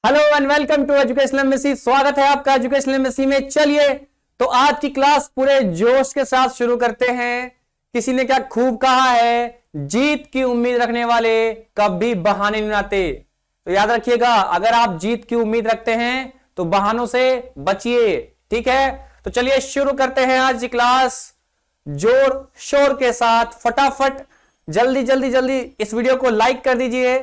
Hello and welcome to educational MSC. स्वागत है आपका एजुकेशनल एमएससी में। चलिए तो आज की क्लास पूरे जोश के साथ शुरू करते हैं। किसी ने क्या खूब कहा है, जीत की उम्मीद रखने वाले कभी बहाने नहीं बनाते। तो याद रखिएगा, अगर आप जीत की उम्मीद रखते हैं तो बहानों से बचिए, ठीक है। तो चलिए शुरू करते हैं आज की क्लास जोर शोर के साथ। फटाफट जल्दी जल्दी जल्दी इस वीडियो को लाइक कर दीजिए,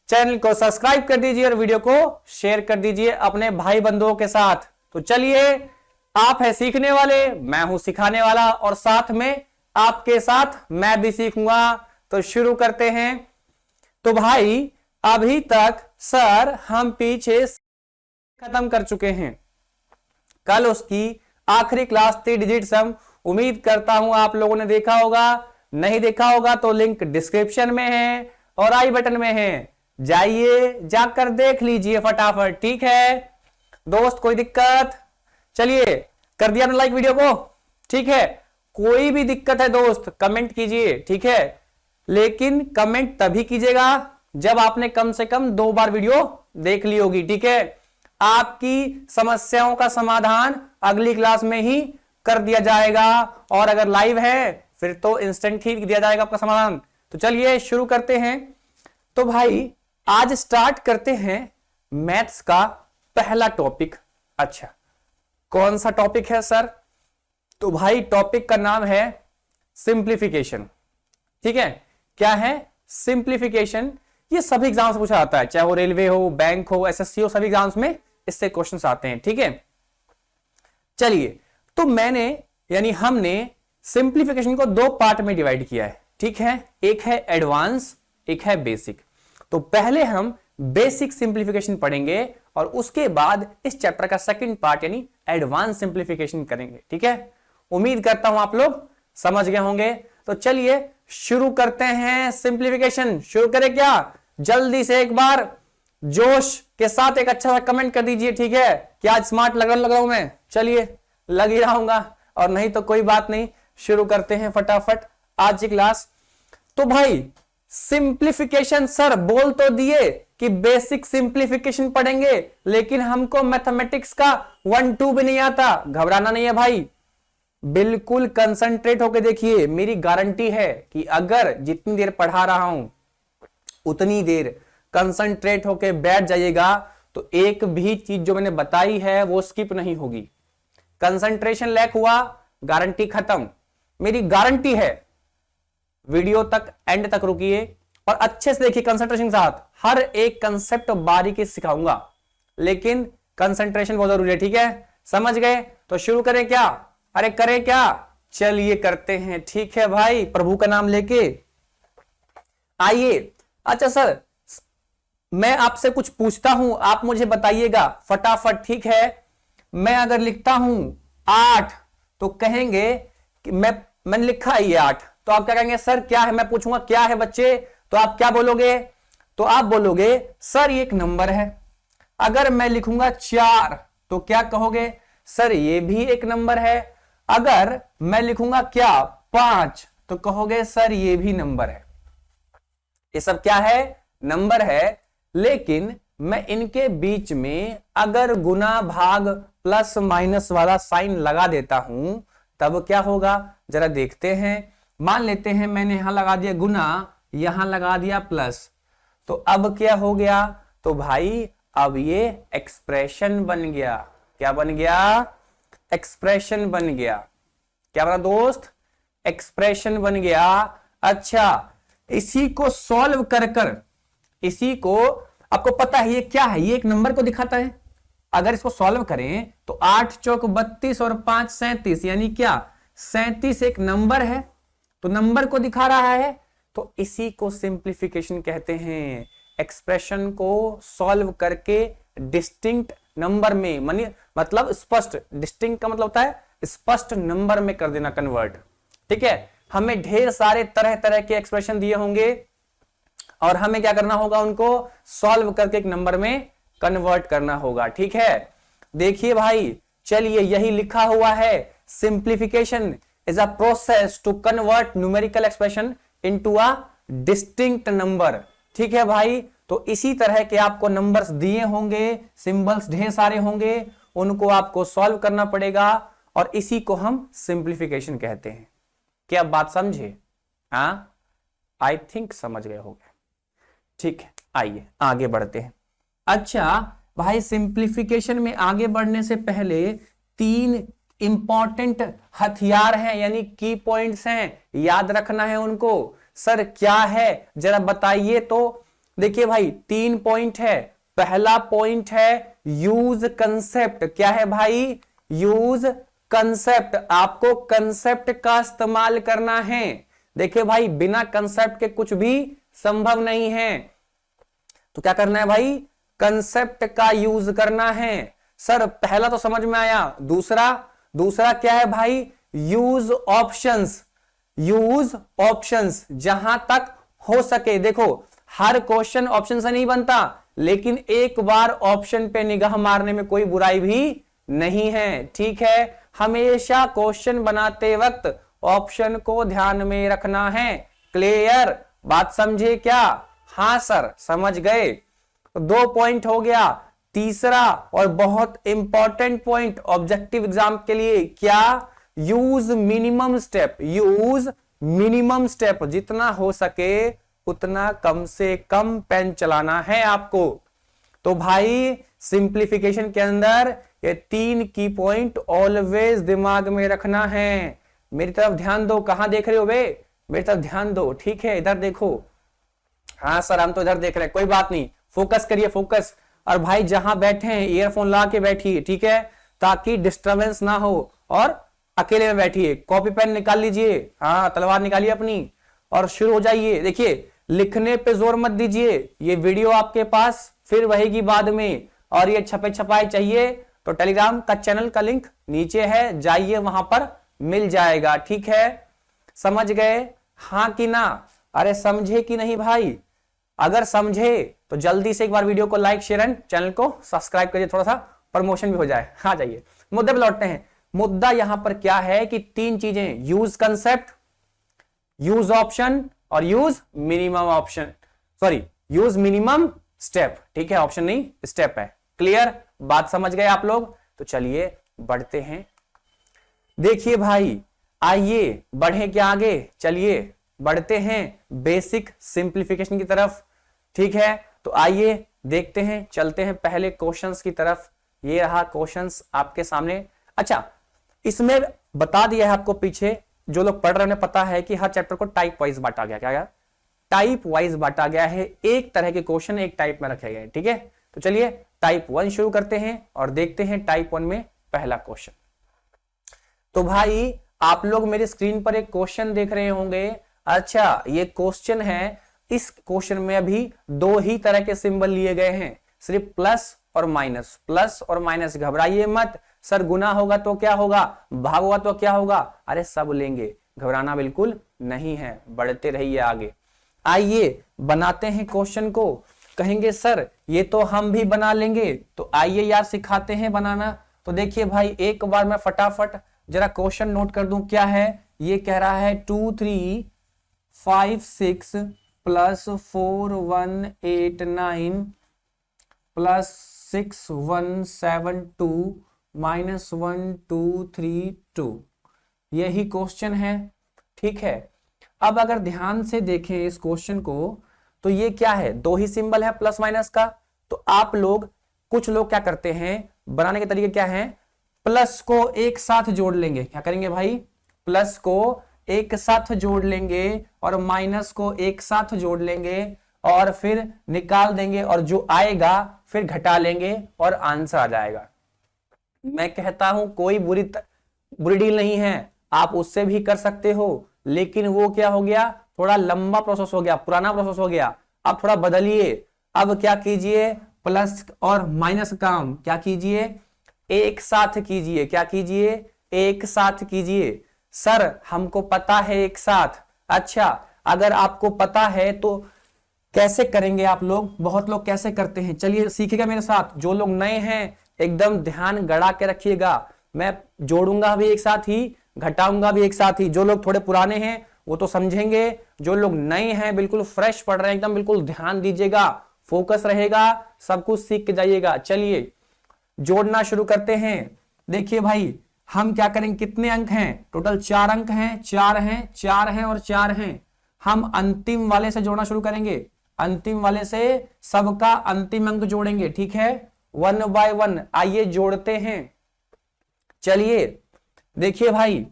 चैनल को सब्सक्राइब कर दीजिए और वीडियो को शेयर कर दीजिए अपने भाई बंधुओं के साथ। तो चलिए, आप है सीखने वाले, मैं हूं सिखाने वाला और साथ में आपके साथ मैं भी सीखूंगा। तो शुरू करते हैं। तो भाई अभी तक सर हम पीछे खत्म कर चुके हैं। कल उसकी आखिरी क्लास थी डिजिट सम। उम्मीद करता हूं आप लोगों ने देखा होगा। नहीं देखा होगा तो लिंक डिस्क्रिप्शन में है और आई बटन में है, जाइए जाकर देख लीजिए फटाफट, ठीक है दोस्त। कोई दिक्कत? चलिए, कर दिया ना लाइक वीडियो को, ठीक है। कोई भी दिक्कत है दोस्त कमेंट कीजिए, ठीक है। लेकिन कमेंट तभी कीजिएगा जब आपने कम से कम 2 बार वीडियो देख ली होगी, ठीक है। आपकी समस्याओं का समाधान अगली क्लास में ही कर दिया जाएगा और अगर लाइव है फिर तो इंस्टेंट ही दिया जाएगा आपका समाधान। तो चलिए शुरू करते हैं। तो भाई आज स्टार्ट करते हैं मैथ्स का पहला टॉपिक। अच्छा, कौन सा टॉपिक है सर? तो भाई टॉपिक का नाम है सिंप्लीफिकेशन, ठीक है। क्या है? सिंप्लीफिकेशन। ये सभी एग्जाम्स से पूछा जाता है, चाहे वो रेलवे हो, बैंक हो, एसएससी हो, सभी एग्जाम्स में इससे क्वेश्चंस आते हैं, ठीक है। चलिए, तो मैंने यानी हमने सिंप्लीफिकेशन को 2 पार्ट में डिवाइड किया है, ठीक है। एक है एडवांस, एक है बेसिक। तो पहले हम बेसिक सिंप्लीफिकेशन पढ़ेंगे और उसके बाद इस चैप्टर का सेकंड पार्ट यानी एडवांस सिंप्लीफिकेशन करेंगे, ठीक है। उम्मीद करता हूं आप लोग समझ गए होंगे। तो चलिए शुरू करते हैं सिंप्लीफिकेशन। शुरू करें क्या? जल्दी से एक बार जोश के साथ एक अच्छा सा कमेंट कर दीजिए, ठीक है। क्या आज स्मार्ट लग रहा हूं मैं? चलिए, लग ही रहूंगा, और नहीं तो कोई बात नहीं। शुरू करते हैं फटाफट आज की क्लास। तो भाई सिंप्लीफिकेशन सर बोल तो दिए कि बेसिक सिंप्लीफिकेशन पढ़ेंगे, लेकिन हमको मैथमेटिक्स का 1 2 भी नहीं आता। घबराना नहीं है भाई, बिल्कुल कंसंट्रेट होकर देखिए। मेरी गारंटी है कि अगर जितनी देर पढ़ा रहा हूं उतनी देर कंसंट्रेट होकर बैठ जाइएगा तो एक भी चीज जो मैंने बताई है वो स्किप नहीं होगी। कंसंट्रेशन लैक हुआ, गारंटी खत्म। मेरी गारंटी है। वीडियो तक एंड तक रुकिए और अच्छे से देखिए कंसंट्रेशन के साथ। हर एक कंसेप्ट बारीकी सिखाऊंगा, लेकिन कंसंट्रेशन बहुत जरूरी है, ठीक है। समझ गए? तो शुरू करें क्या? अरे करें क्या? चलिए करते हैं, ठीक है भाई, प्रभु का नाम लेके आइए। अच्छा सर, मैं आपसे कुछ पूछता हूं, आप मुझे बताइएगा फटाफट, ठीक है। मैं अगर लिखता हूं 8 तो कहेंगे कि मैंने लिखा है ये 8, तो आप क्या कहेंगे? सर क्या है? मैं पूछूंगा क्या है बच्चे, तो आप क्या बोलोगे? तो आप बोलोगे सर ये एक नंबर है। अगर मैं लिखूंगा 4 तो क्या कहोगे? सर ये भी एक नंबर है। अगर मैं लिखूंगा क्या 5 तो कहोगे सर ये भी नंबर है। ये सब क्या है? नंबर है। लेकिन मैं इनके बीच में अगर गुना भाग प्लस माइनस वाला साइन लगा देता हूं तब क्या होगा? जरा देखते हैं। मान लेते हैं मैंने यहां लगा दिया गुना, यहां लगा दिया प्लस, तो अब क्या हो गया? तो भाई अब ये एक्सप्रेशन बन गया। क्या बन गया? एक्सप्रेशन बन गया। क्या बना दोस्त? एक्सप्रेशन बन गया। अच्छा, इसी को सॉल्व कर इसी को, आपको पता है ये क्या है? ये एक नंबर को दिखाता है। अगर इसको सॉल्व करें तो 8 चौक 32 और 5 37, यानी क्या 37 एक नंबर है, तो नंबर को दिखा रहा है। तो इसी को सिंप्लीफिकेशन कहते हैं। एक्सप्रेशन को सॉल्व करके डिस्टिंक्ट नंबर में, मतलब स्पष्ट, डिस्टिंक्ट का मतलब होता है स्पष्ट नंबर में कर देना कन्वर्ट, ठीक है। हमें ढेर सारे तरह तरह के एक्सप्रेशन दिए होंगे और हमें क्या करना होगा? उनको सॉल्व करके एक नंबर में कन्वर्ट करना होगा, ठीक है। देखिए भाई, चलिए यही लिखा हुआ है, simplification is a process to convert numerical expression into a distinct number, ठीक है भाई। तो इसी तरह के आपको नंबर्स दिए होंगे, सिंबल्स ढेर सारे होंगे, उनको आपको सॉल्व करना पड़ेगा और इसी को हम सिंप्लीफिकेशन कहते हैं। क्या बात समझे? हाँ, आई थिंक समझ गए होंगे। ठीक है, आइए आगे बढ़ते हैं। अच्छा भाई, सिंप्लीफिकेशन में आगे बढ़ने से पहले 3 इंपॉर्टेंट हथियार हैं, यानी की पॉइंट्स हैं, याद रखना है उनको। सर क्या है जरा बताइए तो। देखिए भाई 3 पॉइंट है। पहला पॉइंट है यूज कंसेप्ट। क्या है भाई? Use concept. आपको कंसेप्ट का इस्तेमाल करना है। देखिए भाई, बिना कंसेप्ट के कुछ भी संभव नहीं है। तो क्या करना है भाई? कंसेप्ट का यूज करना है। सर पहला तो समझ में आया, दूसरा क्या है भाई? Use options. यूज ऑप्शंस जहां तक हो सके। देखो हर क्वेश्चन ऑप्शन से नहीं बनता, लेकिन एक बार ऑप्शन पे निगाह मारने में कोई बुराई भी नहीं है। ठीक है, हमेशा क्वेश्चन बनाते वक्त ऑप्शन को ध्यान में रखना है। क्लियर? बात समझे क्या? हाँ सर, समझ गए। 2 पॉइंट हो गया। तीसरा और बहुत इंपॉर्टेंट पॉइंट ऑब्जेक्टिव एग्जाम के लिए, क्या? Use minimum step. Use minimum step. जितना हो सके उतना कम से कम पेन चलाना है आपको। तो भाई सिंप्लीफिकेशन के अंदर ये 3 की पॉइंट ऑलवेज दिमाग में रखना है। मेरी तरफ ध्यान दो। कहां देख रहे हो बे? मेरी तरफ ध्यान दो। ठीक है, इधर देखो। हाँ सर, हम तो इधर देख रहे हैं, कोई बात नहीं, फोकस करिए, फोकस। और भाई जहां बैठे हैं ईयरफोन ला के बैठिए, ठीक है, ताकि डिस्टरबेंस ना हो। और अकेले में बैठिए, कॉपी पेन निकाल लीजिए, हाँ तलवार निकालिए अपनी और शुरू हो जाइए। देखिए लिखने पे जोर मत दीजिए, ये वीडियो आपके पास फिर रहेगी बाद में। और ये छपे छपाए चाहिए तो टेलीग्राम का चैनल का लिंक नीचे है, जाइए वहां पर मिल जाएगा। ठीक है, समझ गए? हाँ कि ना? अरे समझे कि नहीं भाई? अगर समझे तो जल्दी से एक बार वीडियो को लाइक, शेयर एंड चैनल को सब्सक्राइब करिए, थोड़ा सा प्रमोशन भी हो जाए। हाँ जाइए, मुद्दे पे लौटते हैं। मुद्दा यहां पर क्या है कि 3 चीजें, यूज कंसेप्ट, यूज ऑप्शन और use minimum option, sorry use minimum step. ठीक है, ऑप्शन नहीं स्टेप है। क्लियर? बात समझ गए आप लोग? तो चलिए बढ़ते हैं। देखिए भाई, आइए बढ़े क्या आगे, चलिए बढ़ते हैं बेसिक सिंप्लीफिकेशन की तरफ। ठीक है, तो आइए देखते हैं, चलते हैं पहले क्वेश्चंस की तरफ। ये रहा क्वेश्चंस आपके सामने। अच्छा, इसमें बता दिया है आपको, पीछे जो लोग पढ़ रहे हैं उन्हें पता है कि हर चैप्टर को टाइप वाइज बांटा गया। क्या टाइप वाइज बांटा गया है। एक तरह के क्वेश्चन एक टाइप में रखे गए। ठीक है, तो चलिए टाइप 1 शुरू करते हैं और देखते हैं टाइप 1 में पहला क्वेश्चन। तो भाई आप लोग मेरे स्क्रीन पर एक क्वेश्चन देख रहे होंगे। अच्छा, ये क्वेश्चन है। इस क्वेश्चन में अभी 2 ही तरह के सिंबल लिए गए हैं, सिर्फ प्लस और माइनस। प्लस और माइनस, घबराइए मत। सर गुना होगा तो क्या होगा, भाग होगा तो क्या होगा? अरे सब लेंगे, घबराना बिल्कुल नहीं है। बढ़ते रहिए आगे। आइए बनाते हैं क्वेश्चन को। कहेंगे सर ये तो हम भी बना लेंगे, तो आइए यार सिखाते हैं बनाना। तो देखिए भाई, एक बार मैं फटाफट जरा क्वेश्चन नोट कर दूं। क्या है ये? कह रहा है 2 3 5 6 प्लस 4 1 8 9 प्लस 6 1 7 2 माइनस 1 2 3 2। यही क्वेश्चन है। ठीक है, अब अगर ध्यान से देखें इस क्वेश्चन को, तो ये क्या है? 2 ही सिंबल है प्लस माइनस का। तो आप लोग, कुछ लोग क्या करते हैं, बनाने के तरीके क्या है? प्लस को एक साथ जोड़ लेंगे। क्या करेंगे भाई? प्लस को एक साथ जोड़ लेंगे और माइनस को एक साथ जोड़ लेंगे और फिर निकाल देंगे, और जो आएगा फिर घटा लेंगे और आंसर आ जाएगा। मैं कहता हूं कोई बुरी डील नहीं है, आप उससे भी कर सकते हो, लेकिन वो क्या हो गया, थोड़ा लंबा प्रोसेस हो गया, पुराना प्रोसेस हो गया। अब थोड़ा बदलिए। अब क्या कीजिए? प्लस और माइनस काम क्या कीजिए? एक साथ कीजिए। क्या कीजिए? एक साथ कीजिए। सर हमको पता है एक साथ। अच्छा, अगर आपको पता है तो कैसे करेंगे आप लोग? बहुत लोग कैसे करते हैं, चलिए सीखिएगा मेरे साथ। जो लोग नए हैं एकदम ध्यान गड़ा के रखिएगा। मैं जोड़ूंगा भी एक साथ ही, घटाऊंगा भी एक साथ ही। जो लोग थोड़े पुराने हैं वो तो समझेंगे, जो लोग नए हैं बिल्कुल फ्रेश पढ़ रहे हैं एकदम, बिल्कुल ध्यान दीजिएगा। फोकस रहेगा, सब कुछ सीख के जाइएगा। चलिए जोड़ना शुरू करते हैं। देखिए भाई हम क्या करेंगे, कितने अंक हैं टोटल, 4 अंक हैं, 4 हैं, 4 हैं और 4 हैं। हम अंतिम वाले से जोड़ना शुरू करेंगे, अंतिम वाले से सबका अंतिम अंक जोड़ेंगे, ठीक है, 1 बाय 1। आइए जोड़ते हैं। चलिए देखिए भाई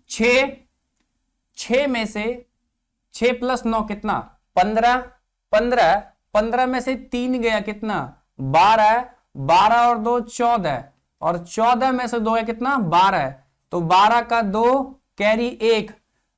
6 में से 6 + 9 कितना, 15, 15 में से 3 गया कितना, 12, 12 और 2 14, और 14 में से 2 है कितना, 12, तो 12 का 2 कैरी 1।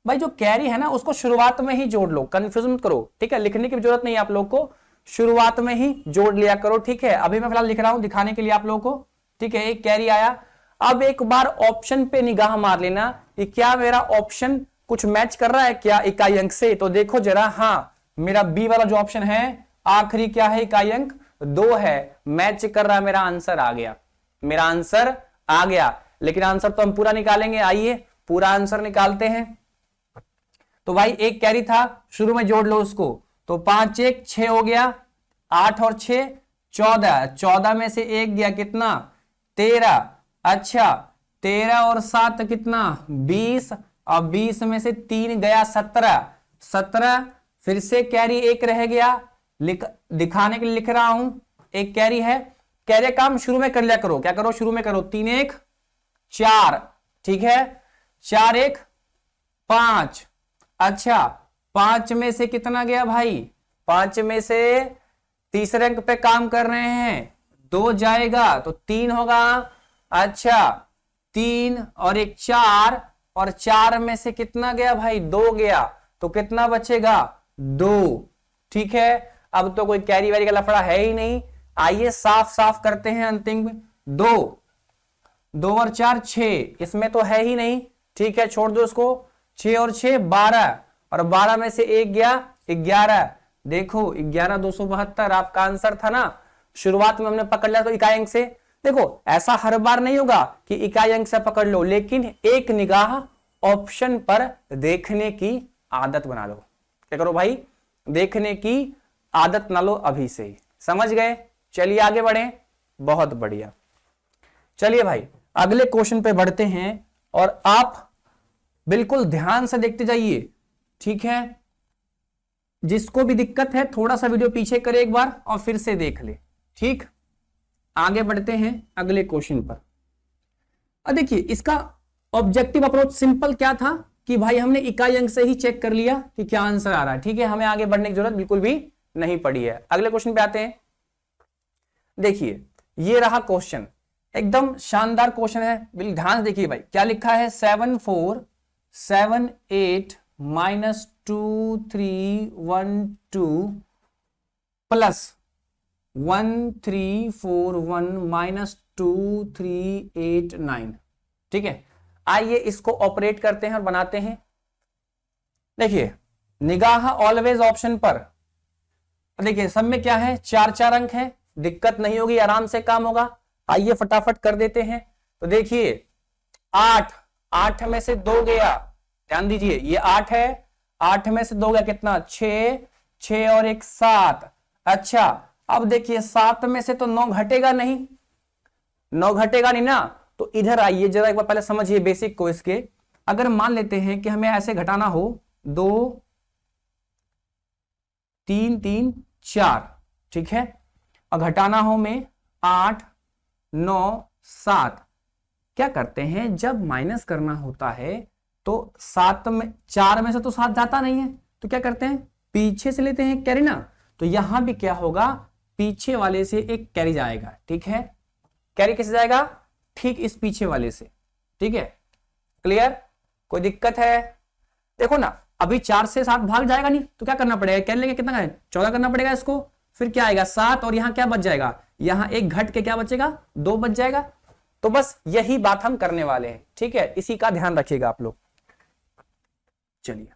भाई जो कैरी है ना उसको शुरुआत में ही जोड़ लो, कंफ्यूज मत करो, ठीक है, लिखने की जरूरत नहीं है आप लोग को, शुरुआत में ही जोड़ लिया करो, ठीक है। अभी मैं फिलहाल लिख रहा हूं दिखाने के लिए आप लोगों को, ठीक है। एक कैरी आया। अब एक बार ऑप्शन पे निगाह मार लेना कि क्या मेरा ऑप्शन कुछ मैच कर रहा है क्या इकाई अंक से, तो देखो जरा, हाँ मेरा बी वाला जो ऑप्शन है आखिरी क्या है, इकाई अंक 2 है, मैच कर रहा है, मेरा आंसर आ गया, मेरा आंसर आ गया। लेकिन आंसर तो हम पूरा निकालेंगे, आइए पूरा आंसर निकालते हैं। तो भाई एक कैरी था, शुरू में जोड़ लो उसको, तो 5 1 6 हो गया, 8 और 6 14, 14 में से 1 गया कितना, 13, अच्छा 13 और 7 कितना, 20, और 20 में से 3 गया 17, 17 फिर से कैरी 1 रह गया, दिखाने के लिए लिख रहा हूं, एक कैरी है। कैरी काम शुरू में कर लिया करो, क्या करो शुरू में करो, 3 1 4, ठीक है, 4 1 5, अच्छा 5 में से कितना गया भाई, 5 में से तीसरे अंक पे काम कर रहे हैं, 2 जाएगा तो 3 होगा, अच्छा 3 और 1 4, और 4 में से कितना गया भाई, 2 गया, तो कितना बचेगा, 2, ठीक है। अब तो कोई कैरी वैरी का लफड़ा है ही नहीं, आइए साफ साफ करते हैं अंतिम में, 2 और 4 6, इसमें तो है ही नहीं, ठीक है, छोड़ दो इसको, 6 और 6 12, और 12 में से 1 गया 11, देखो 11 272 आपका आंसर था ना। शुरुआत में हमने पकड़ लिया तो इकाई अंक से, देखो ऐसा हर बार नहीं होगा कि इकाई अंक से पकड़ लो, लेकिन एक निगाह ऑप्शन पर देखने की आदत बना लो। क्या करो भाई, देखने की आदत ना लो अभी से ही, समझ गए। चलिए आगे बढ़े, बहुत बढ़िया। चलिए भाई अगले क्वेश्चन पे बढ़ते हैं, और आप बिल्कुल ध्यान से देखते जाइए, ठीक है। जिसको भी दिक्कत है थोड़ा सा वीडियो पीछे करे एक बार और फिर से देख ले, ठीक। आगे बढ़ते हैं अगले क्वेश्चन पर। अब देखिए इसका ऑब्जेक्टिव अप्रोच सिंपल क्या था कि भाई हमने इकाई अंक से ही चेक कर लिया कि क्या आंसर आ रहा है, ठीक है, हमें आगे बढ़ने की जरूरत बिल्कुल भी नहीं पड़ी है। अगले क्वेश्चन पे आते हैं। देखिए ये रहा क्वेश्चन, एकदम शानदार क्वेश्चन है, बिल्कुल ध्यान से देखिए भाई क्या लिखा है, 7 4 7 8 -2 3 1 2 प्लस 1 3 4 1 -2 3 8 9, ठीक है। आइए इसको ऑपरेट करते हैं और बनाते हैं। देखिए निगाह ऑलवेज ऑप्शन पर, देखिए सब में क्या है, 4 4 अंक है, दिक्कत नहीं होगी, आराम से काम होगा। आइए फटाफट कर देते हैं। तो देखिए 8 में से 2 गया, ध्यान दीजिए ये 8 है, 8 में से 2 गया कितना, 6, 6 और 1 7, अच्छा अब देखिए 7 में से तो 9 घटेगा नहीं, 9 घटेगा नहीं ना, तो इधर आइए जरा एक बार पहले समझिए बेसिक को इसके। अगर मान लेते हैं कि हमें ऐसे घटाना हो, 2 3 3 4, ठीक है, और घटाना हो में 8 9 7, क्या करते हैं जब माइनस करना होता है तो 7 में 4 में से तो 7 जाता नहीं है, तो क्या करते हैं पीछे से लेते हैं कैरी ना, तो यहां भी क्या होगा, पीछे वाले से एक कैरी जाएगा, ठीक है। कैरी किससे जाएगा, ठीक इस पीछे वाले से, ठीक है, क्लियर, कोई दिक्कत है। देखो ना अभी 4 से 7 भाग जाएगा नहीं, तो क्या करना पड़ेगा, कैरी लेंगे कितना है 14 करना पड़ेगा इसको, फिर क्या आएगा 7, और यहां क्या बच जाएगा, यहां एक घट के क्या बचेगा 2 बच जाएगा। तो बस यही बात हम करने वाले हैं, ठीक है, इसी का ध्यान रखिएगा आप लोग। चलिए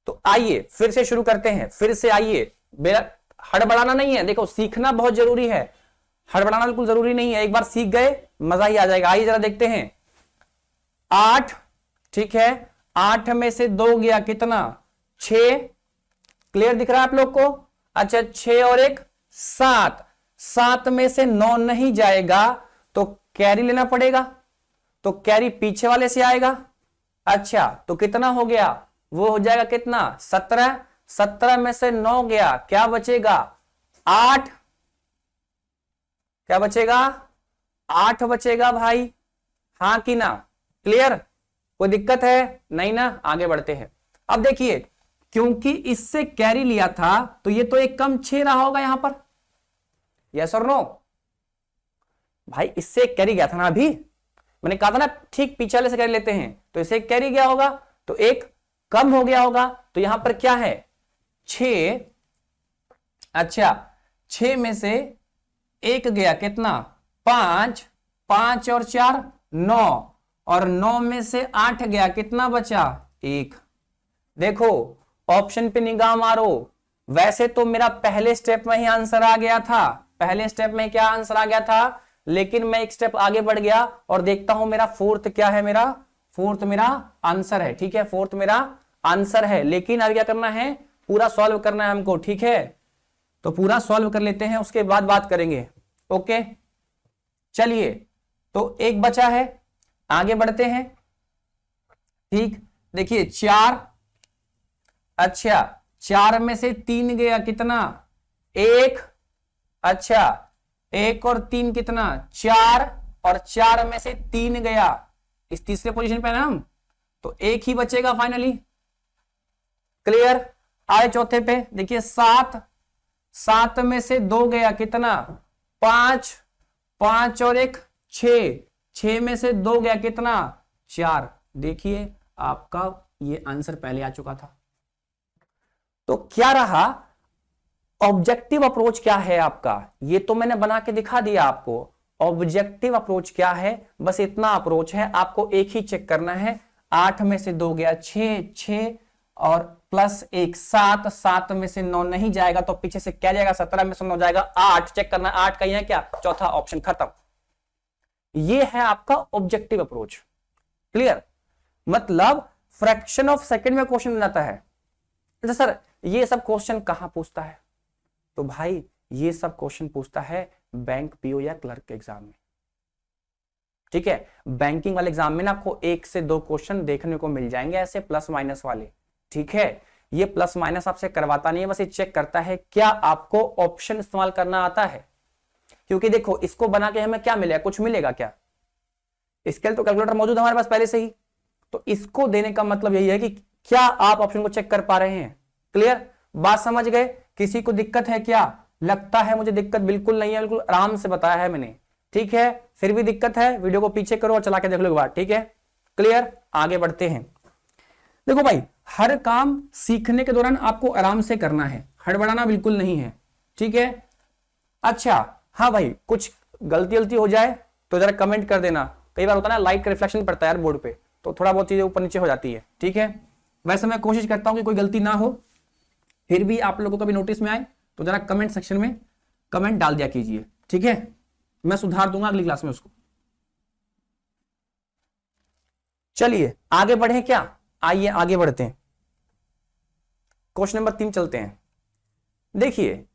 तो आइए फिर से शुरू करते हैं, फिर से आइए, मेरा हड़बड़ाना नहीं है, देखो सीखना बहुत जरूरी है, हड़बड़ाना बिल्कुल जरूरी नहीं है, एक बार सीख गए मजा ही आ जाएगा। आइए जरा देखते हैं, 8, ठीक है, 8 में से 2 गया कितना, 6, क्लियर दिख रहा है आप लोग को? अच्छा 6 और 1 7, 7 में से 9 नहीं जाएगा तो कैरी लेना पड़ेगा, तो कैरी पीछे वाले से आएगा। अच्छा तो कितना हो गया, वो हो जाएगा कितना 17, 17 में से 9 गया, क्या बचेगा 8, क्या बचेगा 8 बचेगा भाई, हाँ कि ना? क्लियर? कोई दिक्कत है नहीं ना? आगे बढ़ते हैं। अब देखिए क्योंकि इससे कैरी लिया था तो ये तो एक कम 6 रहा होगा यहां पर, यस और नो? भाई इससे एक कैरी गया था ना, अभी मैंने कहा था ना ठीक पीछे वाले से कैरी लेते हैं, तो इससे एक कैरी गया होगा तो एक कम हो गया होगा, तो यहां पर क्या है 6। अच्छा 6 में से 1 गया कितना 5, 5 और 4 9, और 9 में से 8 गया कितना बचा 1। देखो ऑप्शन पे निगाह मारो, वैसे तो मेरा पहले स्टेप में ही आंसर आ गया था, पहले स्टेप में क्या आंसर आ गया था, लेकिन मैं एक स्टेप आगे बढ़ गया और देखता हूं मेरा फोर्थ क्या है, मेरा फोर्थ मेरा आंसर है। ठीक है, फोर्थ मेरा आंसर है, लेकिन अभी क्या करना है पूरा सॉल्व करना है हमको। ठीक है, तो पूरा सॉल्व कर लेते हैं, उसके बाद बात करेंगे। ओके चलिए, तो एक बचा है, आगे बढ़ते हैं। ठीक, देखिए 4, अच्छा 4 में से 3 गया कितना 1, अच्छा 1 और 3 कितना 4, और 4 में से 3 गया इस तीसरे पोजीशन पे ना हम, तो 1 ही बचेगा फाइनली। क्लियर? आए चौथे पे, देखिए 7, 7 में से 2 गया कितना 5, 5 और 1 6, 6 में से 2 गया कितना 4। देखिए आपका ये आंसर पहले आ चुका था। तो क्या रहा ऑब्जेक्टिव अप्रोच, क्या है आपका, ये तो मैंने बना के दिखा दिया आपको। ऑब्जेक्टिव अप्रोच क्या है, बस इतना अप्रोच है, आपको एक ही चेक करना है। 8 में से 2 गया 6, 6 और प्लस 1 7, 7 में से 9 नहीं जाएगा तो पीछे से क्या जाएगा 17 में से 9 जाएगा 8, चेक करना 8 कहीं है क्या, चौथा ऑप्शन खत्म। ये है आपका ऑब्जेक्टिव अप्रोच। क्लियर? मतलब फ्रैक्शन ऑफ सेकंड में क्वेश्चन जाता है। अच्छा सर ये सब क्वेश्चन कहां पूछता है, तो भाई ये सब क्वेश्चन पूछता है बैंक पीओ या क्लर्क के एग्जाम में। ठीक है, बैंकिंग वाले एग्जाम में ना आपको 1 से 2 क्वेश्चन देखने को मिल जाएंगे ऐसे प्लस माइनस वाले। ठीक है, ये प्लस माइनस आपसे करवाता नहीं है, बस ये चेक करता है क्या आपको ऑप्शन इस्तेमाल करना आता है। क्योंकि देखो इसको बना के हमें क्या मिलेगा, कुछ मिलेगा क्या, स्केल तो कैलकुलेटर मौजूद हमारे पास पहले से ही, तो इसको देने का मतलब यही है कि क्या आप ऑप्शन को चेक कर पा रहे हैं। क्लियर? बात समझ गए? किसी को दिक्कत है क्या? लगता है मुझे दिक्कत बिल्कुल नहीं है, बिल्कुल आराम से बताया है मैंने। ठीक है, फिर भी दिक्कत है वीडियो को पीछे करो और चला के देख लो एक बार। ठीक है, क्लियर? आगे बढ़ते हैं। देखो भाई हर काम सीखने के दौरान आपको आराम से करना है, हड़बड़ाना बिल्कुल नहीं है। ठीक है, अच्छा हाँ भाई कुछ गलती हो जाए तो जरा कमेंट कर देना, कई बार होता है ना लाइट का रिफ्लेक्शन पड़ता है यार बोर्ड पे, तो थोड़ा बहुत चीजें ऊपर नीचे हो जाती है। ठीक है, वैसे मैं कोशिश करता हूं कि कोई गलती ना हो, फिर भी आप लोगों को कभी नोटिस में आए तो जरा कमेंट सेक्शन में कमेंट डाल दिया कीजिए। ठीक है, मैं सुधार दूंगा अगली क्लास में उसको। चलिए आगे बढ़े क्या, आइए आगे बढ़ते हैं, क्वेश्चन नंबर 3 चलते हैं। देखिए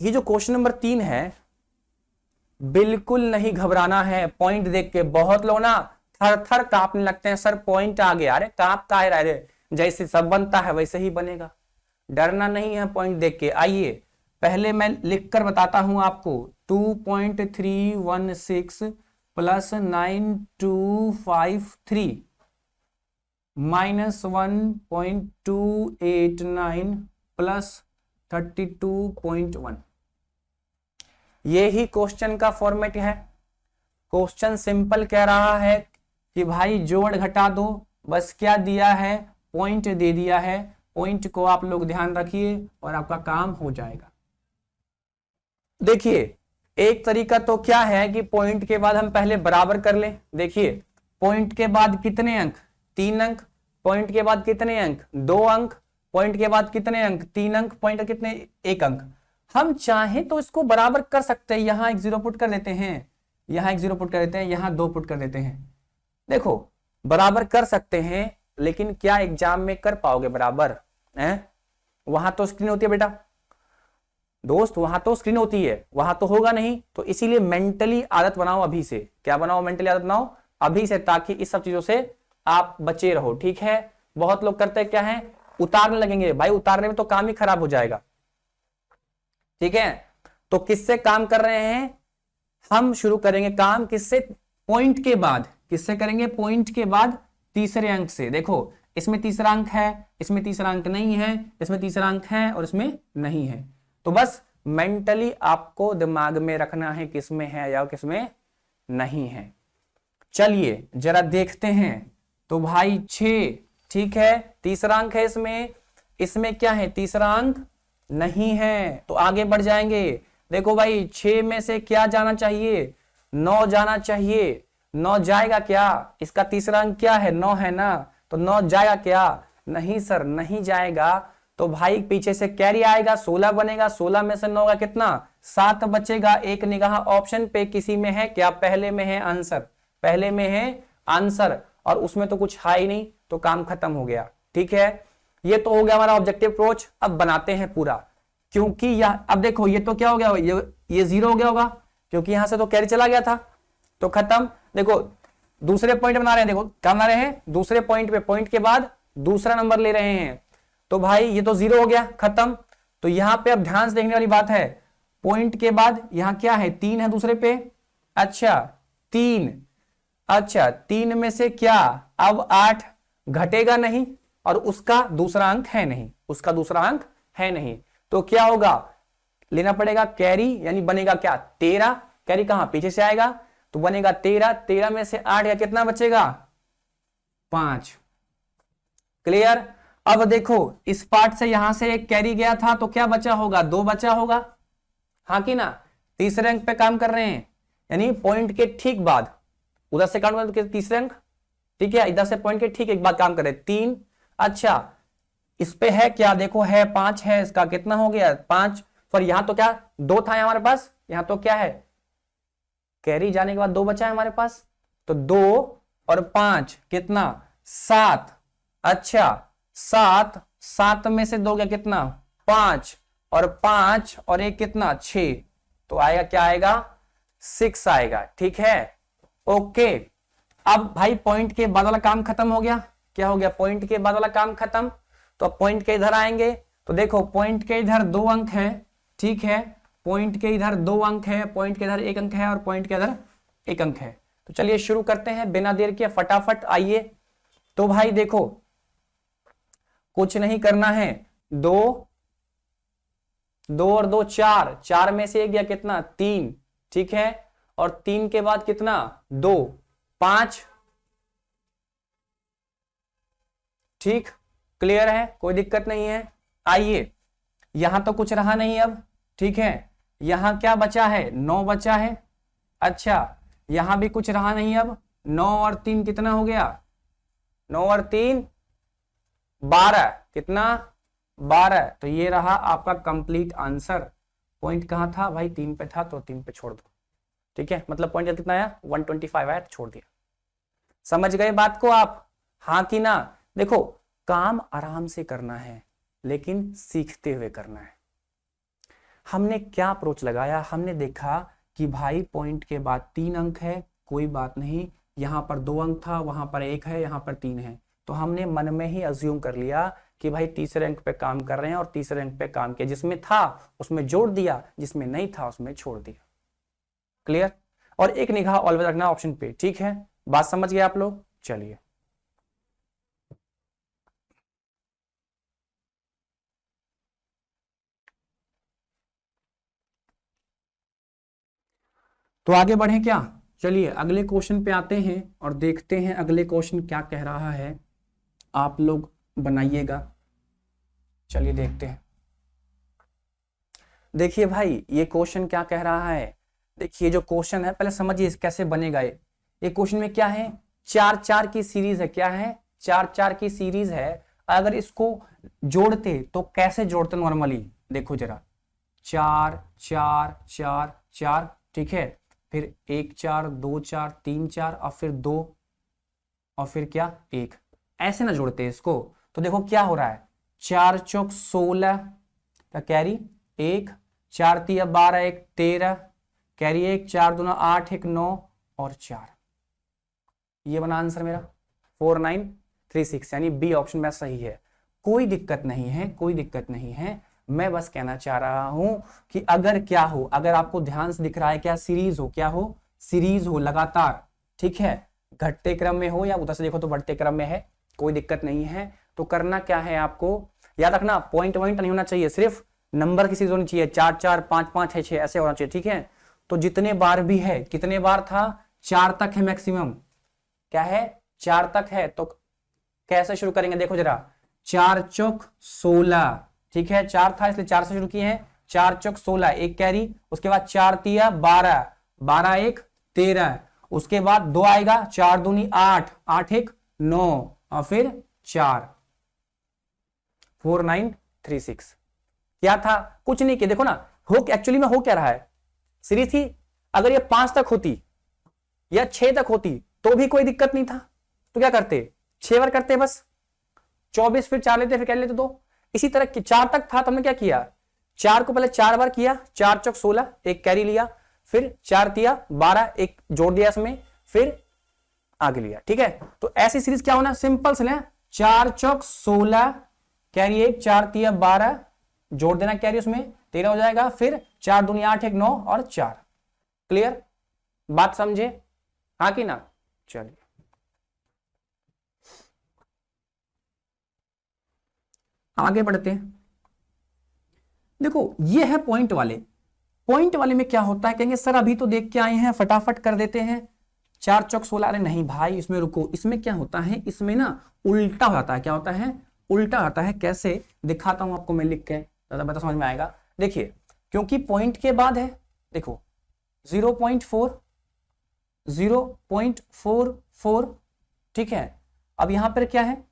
ये जो क्वेश्चन नंबर 3 है बिल्कुल नहीं घबराना है। पॉइंट देख के बहुत लोग ना थर थर कांपने लगते हैं, सर पॉइंट आ गया, अरे कांप का है रे, जैसे सब बनता है वैसे ही बनेगा, डरना नहीं है पॉइंट देख के। आइए पहले मैं लिखकर बताता हूं आपको, 2.316 प्लस 9253 माइनस 1.289 प्लस 32.1, ये ही क्वेश्चन का फॉर्मेट है। क्वेश्चन सिंपल कह रहा है कि भाई जोड़ घटा दो, बस क्या दिया है पॉइंट दे दिया है, पॉइंट को आप लोग ध्यान रखिए और आपका काम हो जाएगा। देखिए एक तरीका तो क्या है कि पॉइंट के बाद हम पहले बराबर कर लें। देखिए पॉइंट के बाद कितने अंक 3 अंक, पॉइंट के बाद कितने अंक 2 अंक, पॉइंट के बाद कितने अंक 3 अंक, पॉइंट कितने 1 अंक। हम चाहें तो इसको बराबर कर सकते हैं, यहां एक 0 पुट कर देते हैं, यहां एक 0 पुट कर देते हैं, यहां 2 पुट कर देते हैं। देखो बराबर कर सकते हैं, लेकिन क्या एग्जाम में कर पाओगे बराबर है? वहां तो स्क्रीन होती है बेटा दोस्त, वहां तो स्क्रीन होती है, वहां तो होगा नहीं। तो इसीलिए मेंटली आदत बनाओ अभी से। क्या बनाओ? मेंटली आदत बनाओ अभी से, ताकि इस सब चीजों से आप बचे रहो। ठीक है, बहुत लोग करते हैं क्या है, उतारने लगेंगे। भाई उतारने में तो काम ही खराब हो जाएगा। ठीक है, तो किससे काम कर रहे हैं हम? शुरू करेंगे काम किससे? पॉइंट के बाद। किससे करेंगे? पॉइंट के बाद तीसरे अंक से। देखो इसमें तीसरा अंक है, इसमें तीसरा अंक नहीं है, इसमें तीसरा अंक है और इसमें नहीं है। तो बस मेंटली आपको दिमाग में रखना है किसमें है या किसमें नहीं है। चलिए जरा देखते हैं। तो भाई 6, ठीक है, तीसरा अंक है इसमें। इसमें क्या है? तीसरा अंक नहीं है। तो आगे बढ़ जाएंगे। देखो भाई 6 में से क्या जाना चाहिए? 9 जाना चाहिए। 9 जाएगा क्या? इसका तीसरा अंक क्या है? 9 है ना, तो 9 जाएगा क्या? नहीं सर, नहीं जाएगा। तो भाई पीछे से कैरी आएगा, 16 बनेगा। 16 में से 9 का कितना? 7 बचेगा। एक निगाह ऑप्शन पे किसी में है क्या? पहले में है आंसर, पहले में है आंसर, और उसमें तो कुछ है ही नहीं, तो काम खत्म हो गया। ठीक है, ये तो हो गया हमारा ऑब्जेक्टिव अप्रोच। अब बनाते हैं पूरा, क्योंकि यह अब देखो ये तो क्या हो गया, ये 0 हो गया होगा, क्योंकि यहां से तो कैरी चला गया था, तो खत्म। देखो दूसरे पॉइंट बना रहे हैं। देखो क्या बना रहे हैं? दूसरे पॉइंट पे, पॉइंट के बाद दूसरा नंबर ले रहे हैं। तो भाई ये तो 0 हो गया, खत्म। तो यहां पे अब ध्यान से देखने वाली बात है, पॉइंट के बाद यहां क्या है? 3 है दूसरे पे। अच्छा 3, अच्छा 3 में से क्या? अब 8 घटेगा नहीं, और उसका दूसरा अंक है नहीं, उसका दूसरा अंक है नहीं। तो क्या होगा? लेना पड़ेगा कैरी, यानी बनेगा क्या? 13। कैरी कहां? पीछे से आएगा, तो बनेगा 13। 13 में से 8 या कितना बचेगा? 5। क्लियर? अब देखो इस पार्ट से यहां से एक कैरी गया था, तो क्या बचा होगा? 2 बचा होगा, हाँ कि ना? तीसरे अंक पे काम कर रहे हैं, यानी पॉइंट के ठीक बाद। उधर से काउंट करें तो तीसरे अंक, ठीक है, इधर से पॉइंट के ठीक एक बार काम करें, 3। अच्छा इस पे है क्या? देखो है 5 है, इसका कितना हो गया? 5। पर यहां तो क्या 2 था हमारे पास, यहां तो क्या है? कैरी जाने के बाद 2 बचा है हमारे पास, तो 2 और 5 कितना? 7। अच्छा 7 में से 2 गया कितना? 5, और 5 और 1 कितना? 6। तो आएगा क्या? आएगा 6 आएगा। ठीक है, ओके। अब भाई पॉइंट के बाद वाला काम खत्म हो गया। क्या हो गया? पॉइंट के बाद वाला काम खत्म। तो अब पॉइंट के इधर आएंगे, तो देखो पॉइंट के इधर 2 अंक है, ठीक है, पॉइंट के इधर 2 अंक है, पॉइंट के इधर 1 अंक है, और पॉइंट के इधर 1 अंक है। तो चलिए शुरू करते हैं बिना देर के, फटाफट आइए। तो भाई देखो कुछ नहीं करना है, 2 और 2 4, 4 में से 1 गया कितना? 3, ठीक है, और 3 के बाद कितना? 2, 5। ठीक, क्लियर है, कोई दिक्कत नहीं है। आइए यहां तो कुछ रहा नहीं अब, ठीक है, यहां क्या बचा है? 9 बचा है। अच्छा यहां भी कुछ रहा नहीं अब, 9 और 3 कितना हो गया? 9 और 3 12, कितना? 12। तो ये रहा आपका कंप्लीट आंसर। पॉइंट कहां था भाई? 3 पे था, तो 3 पे छोड़ दो, ठीक है, मतलब पॉइंट कितना आया? 125 आया, तो छोड़ दिया। समझ गए बात को आप, हाँ कि ना? देखो काम आराम से करना है, लेकिन सीखते हुए करना है। हमने क्या अप्रोच लगाया? हमने देखा कि भाई पॉइंट के बाद 3 अंक है, कोई बात नहीं, यहां पर 2 अंक था, वहां पर 1 है, यहां पर 3 है, तो हमने मन में ही अज्यूम कर लिया कि भाई तीसरे अंक पे काम कर रहे हैं, और तीसरे अंक पे काम किया, जिसमें था उसमें जोड़ दिया, जिसमें नहीं था उसमें छोड़ दिया। क्लियर? और एक निगाह ऑलवेज रखना ऑप्शन पे, ठीक है, बात समझ गए आप लोग? चलिए तो आगे बढ़े क्या? चलिए अगले क्वेश्चन पे आते हैं और देखते हैं अगले क्वेश्चन क्या कह रहा है। आप लोग बनाइएगा, चलिए देखते हैं। देखिए भाई ये क्वेश्चन क्या कह रहा है। देखिए जो क्वेश्चन है पहले समझिए कैसे बनेगा। ये क्वेश्चन में क्या है? 4-4 की सीरीज है। क्या है? 4-4 की सीरीज है। अगर इसको जोड़ते तो कैसे जोड़ते नॉर्मली? देखो जरा, 4 4 4 4, ठीक है, फिर 1 4 2 4 3 4, और फिर 2, और फिर क्या? 1, ऐसे ना जोड़ते इसको। तो देखो क्या हो रहा है, 4 चौक 16 का कैरी 1, 4 तिया 12, 1 13, कैरी 1, 4 दूना 8, 1 9 और 4। ये बना आंसर मेरा 4936, यानी बी ऑप्शन में सही है। कोई दिक्कत नहीं है, कोई दिक्कत नहीं है। मैं बस कहना चाह रहा हूं कि अगर क्या हो, अगर आपको ध्यान से दिख रहा है क्या सीरीज हो, क्या हो सीरीज हो लगातार, ठीक है, घटते क्रम में हो या उधर से देखो तो बढ़ते क्रम में है, कोई दिक्कत नहीं है। तो करना क्या है आपको, याद रखना पॉइंट वॉइंट नहीं होना चाहिए, सिर्फ नंबर की सीरीज होनी चाहिए, 4 4 5 5 6 6 ऐसे होना चाहिए, ठीक है। तो जितने बार भी है, कितने बार था, 4 तक है मैक्सिमम, क्या है 4 तक है। तो कैसे शुरू करेंगे देखो जरा, 4 चौक 16, ठीक है, 4 था इसलिए 4 से शुरू किए हैं, 4 चौक 16, एक कैरी, उसके बाद 4 तिया 12, 12 1 13, उसके बाद 2 आएगा, 4 दूनी 8, 8 1 9 और फिर 4, 4936। क्या था, कुछ नहीं किया, देखो ना हो एक्चुअली में हो क्या रहा है, सीरीज थी, अगर ये 5 तक होती या 6 तक होती तो भी कोई दिक्कत नहीं था, तो क्या करते 6 बार करते बस, 24 फिर 4 लेते, फिर क्या लेते 2। इसी तरह 4 तक था तो हमने क्या किया, 4 को पहले 4 बार किया, 4 चौक 16, एक कैरी लिया, फिर 4 तिया 12, एक जोड़ दिया इसमें, फिर आगे लिया, ठीक है। तो ऐसी सीरीज क्या होना, सिंपल से लें, 4 चौक 16 कैरी 1, 4 तिया 12, जोड़ देना कैरी उसमें 13 हो जाएगा, फिर 4 दूनी 8 1 9 और 4। क्लियर, बात समझे, हाँ कि ना। चलिए आगे बढ़ते हैं। देखो ये है पॉइंट वाले, पॉइंट वाले में क्या होता है, कहेंगे सर अभी तो देख के आए हैं फटाफट कर देते हैं, 4 चौक 16। अरे नहीं भाई, इसमें रुको, इसमें क्या होता है, इसमें ना उल्टा होता है, क्या होता है उल्टा आता है। कैसे दिखाता हूं आपको मैं लिख के, ज्यादा बेहतर समझ में आएगा। देखिए क्योंकि पॉइंट के बाद है, देखो 0.4 0.44, ठीक है। अब यहां पर क्या है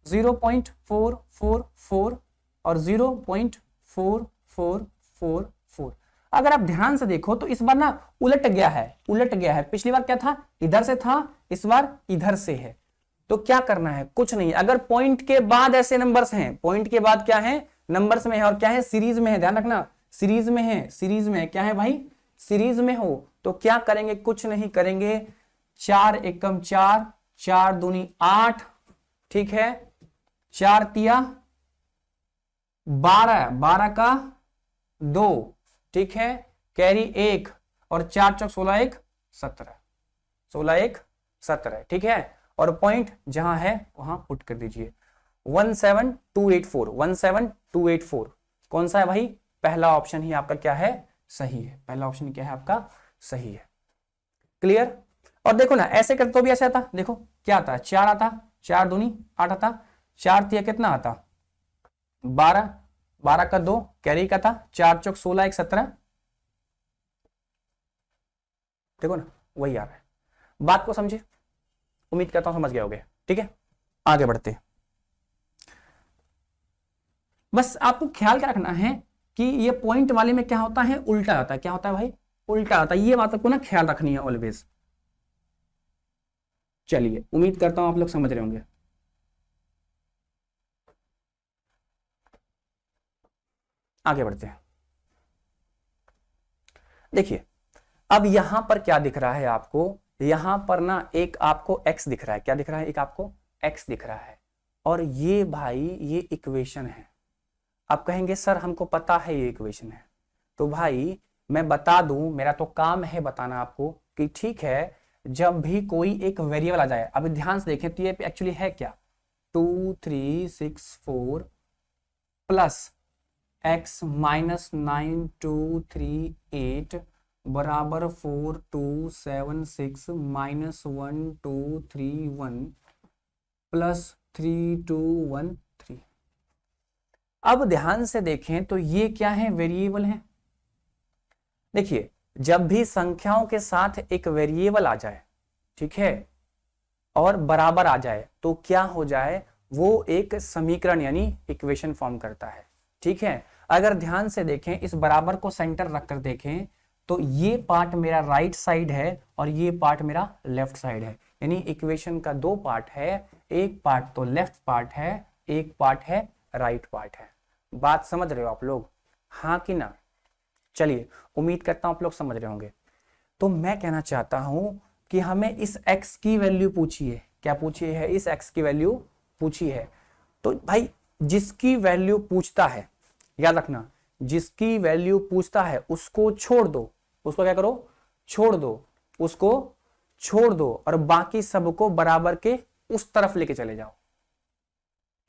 0.444 और 0.4444। अगर आप ध्यान से देखो तो इस बार ना उलट गया है, उलट गया है। पिछली बार क्या था, इधर से था, इस बार इधर से है। तो क्या करना है, कुछ नहीं, अगर पॉइंट के बाद ऐसे नंबर्स हैं, पॉइंट के बाद क्या है नंबर्स में है, और क्या है सीरीज में है, ध्यान रखना सीरीज में है, सीरीज में है, क्या है भाई सीरीज में हो, तो क्या करेंगे, कुछ नहीं करेंगे, 4 एकम 4, 4 दूनी 8, ठीक है, 4 तिया 12, 12 का 2, ठीक है, कैरी 1 और 4 चौक 16 1 17, 16 1 17, ठीक है। और पॉइंट जहां है वहां पुट कर दीजिए, 17284, 17284 कौन सा है भाई, पहला ऑप्शन ही आपका क्या है सही है, पहला ऑप्शन क्या है आपका सही है। क्लियर। और देखो ना ऐसे करते तो भी ऐसे आता, देखो क्या आता है, 4 आता, 4 दूनी 8 आता, 4 तिया कितना आता 12, 12 का 2 कैरी का था, 4 चौक 16 1 17, देखो ना वही आ रहा है। बात को समझे, उम्मीद करता हूं समझ गए होगे, ठीक है। आगे बढ़ते, बस आपको ख्याल क्या रखना है कि ये पॉइंट वाले में क्या होता है उल्टा आता है, क्या होता है भाई उल्टा आता है, ये बात आपको ना ख्याल रखनी है ऑलवेज। चलिए उम्मीद करता हूं आप लोग समझ रहे होंगे। आगे बढ़ते हैं। देखिए अब यहां पर क्या दिख रहा है आपको, यहां पर ना एक आपको x दिख रहा है, क्या दिख रहा है, एक आपको x दिख रहा है, और ये भाई ये इक्वेशन है। आप कहेंगे सर हमको पता है ये इक्वेशन है, तो भाई मैं बता दूं, मेरा तो काम है बताना आपको कि ठीक है, जब भी कोई एक वेरिएबल आ जाए, अभी ध्यान से देखें तो ये एक्चुअली है क्या, 2364 प्लस x माइनस 9238 बराबर 4276 माइनस 1231 प्लस 3213। अब ध्यान से देखें तो ये क्या है, वेरिएबल है। देखिए जब भी संख्याओं के साथ एक वेरिएबल आ जाए, ठीक है, और बराबर आ जाए तो क्या हो जाए, वो एक समीकरण यानी इक्वेशन फॉर्म करता है, ठीक है। अगर ध्यान से देखें, इस बराबर को सेंटर रखकर देखें तो ये पार्ट मेरा राइट साइड है और ये पार्ट मेरा लेफ्ट साइड है, यानी इक्वेशन का 2 पार्ट है, एक पार्ट तो लेफ्ट पार्ट है, एक पार्ट है राइट पार्ट है। बात समझ रहे हो आप लोग, हाँ कि ना? चलिए, उम्मीद करता हूं आप लोग समझ रहे होंगे। तो मैं कहना चाहता हूं कि हमें इस x की वैल्यू पूछी है। क्या पूछी है? इस x की वैल्यू पूछी है। तो भाई जिसकी वैल्यू पूछता है, याद रखना, जिसकी वैल्यू पूछता है उसको छोड़ दो। उसको क्या करो? छोड़ दो, उसको छोड़ दो और बाकी सबको बराबर के उस तरफ लेके चले जाओ।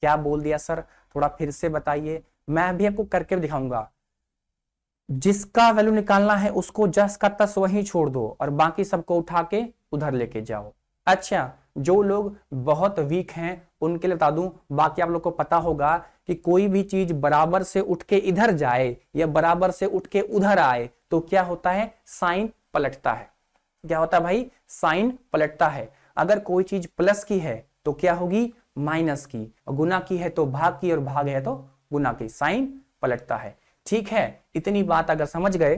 क्या बोल दिया सर? थोड़ा फिर से बताइए, मैं भी आपको करके दिखाऊंगा। जिसका वैल्यू निकालना है उसको जस का तस वहीं छोड़ दो और बाकी सबको उठा के उधर लेके जाओ। अच्छा, जो लोग बहुत वीक हैं उनके लिए बता दूं, बाकी आप लोग को पता होगा कि कोई भी चीज बराबर से उठ के इधर जाए या बराबर से उठ के उधर आए तो क्या होता है? साइन पलटता है। क्या होता है भाई? साइन पलटता है। अगर कोई चीज प्लस की है तो क्या होगी? माइनस की, और गुना की है तो भाग की, और भाग है तो गुना की, साइन पलटता है। ठीक है, इतनी बात अगर समझ गए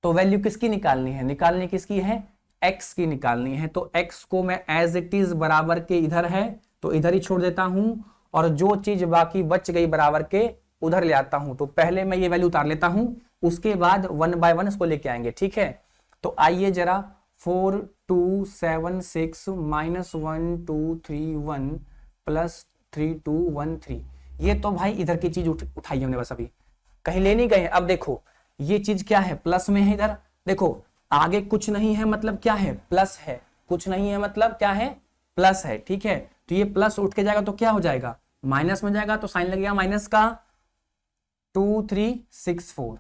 तो वैल्यू किसकी निकालनी है? निकालनी किसकी है? x की निकालनी है। तो x को मैं एज इट इज बराबर के इधर है तो इधर ही छोड़ देता हूं, और जो चीज बाकी बच गई बराबर के उधर ले आता हूं। तो पहले मैं ये वैल्यू उतार लेता हूं, उसके बाद 1 बाय 1 इसको लेके आएंगे। ठीक है, तो आइए जरा 4 2 7 6 -1 2 3 1 प्लस 3 2 1 3। ये तो भाई इधर की चीज उठाई हमने, बस अभी कहीं ले नहीं गए। अब देखो ये चीज क्या है? प्लस में है। इधर देखो आगे कुछ नहीं है मतलब क्या है? प्लस है। कुछ नहीं है मतलब क्या है? प्लस है। ठीक है, तो ये प्लस उठ के जाएगा तो क्या हो जाएगा? माइनस में जाएगा, तो साइन लगेगा माइनस का। 2 3 6 4।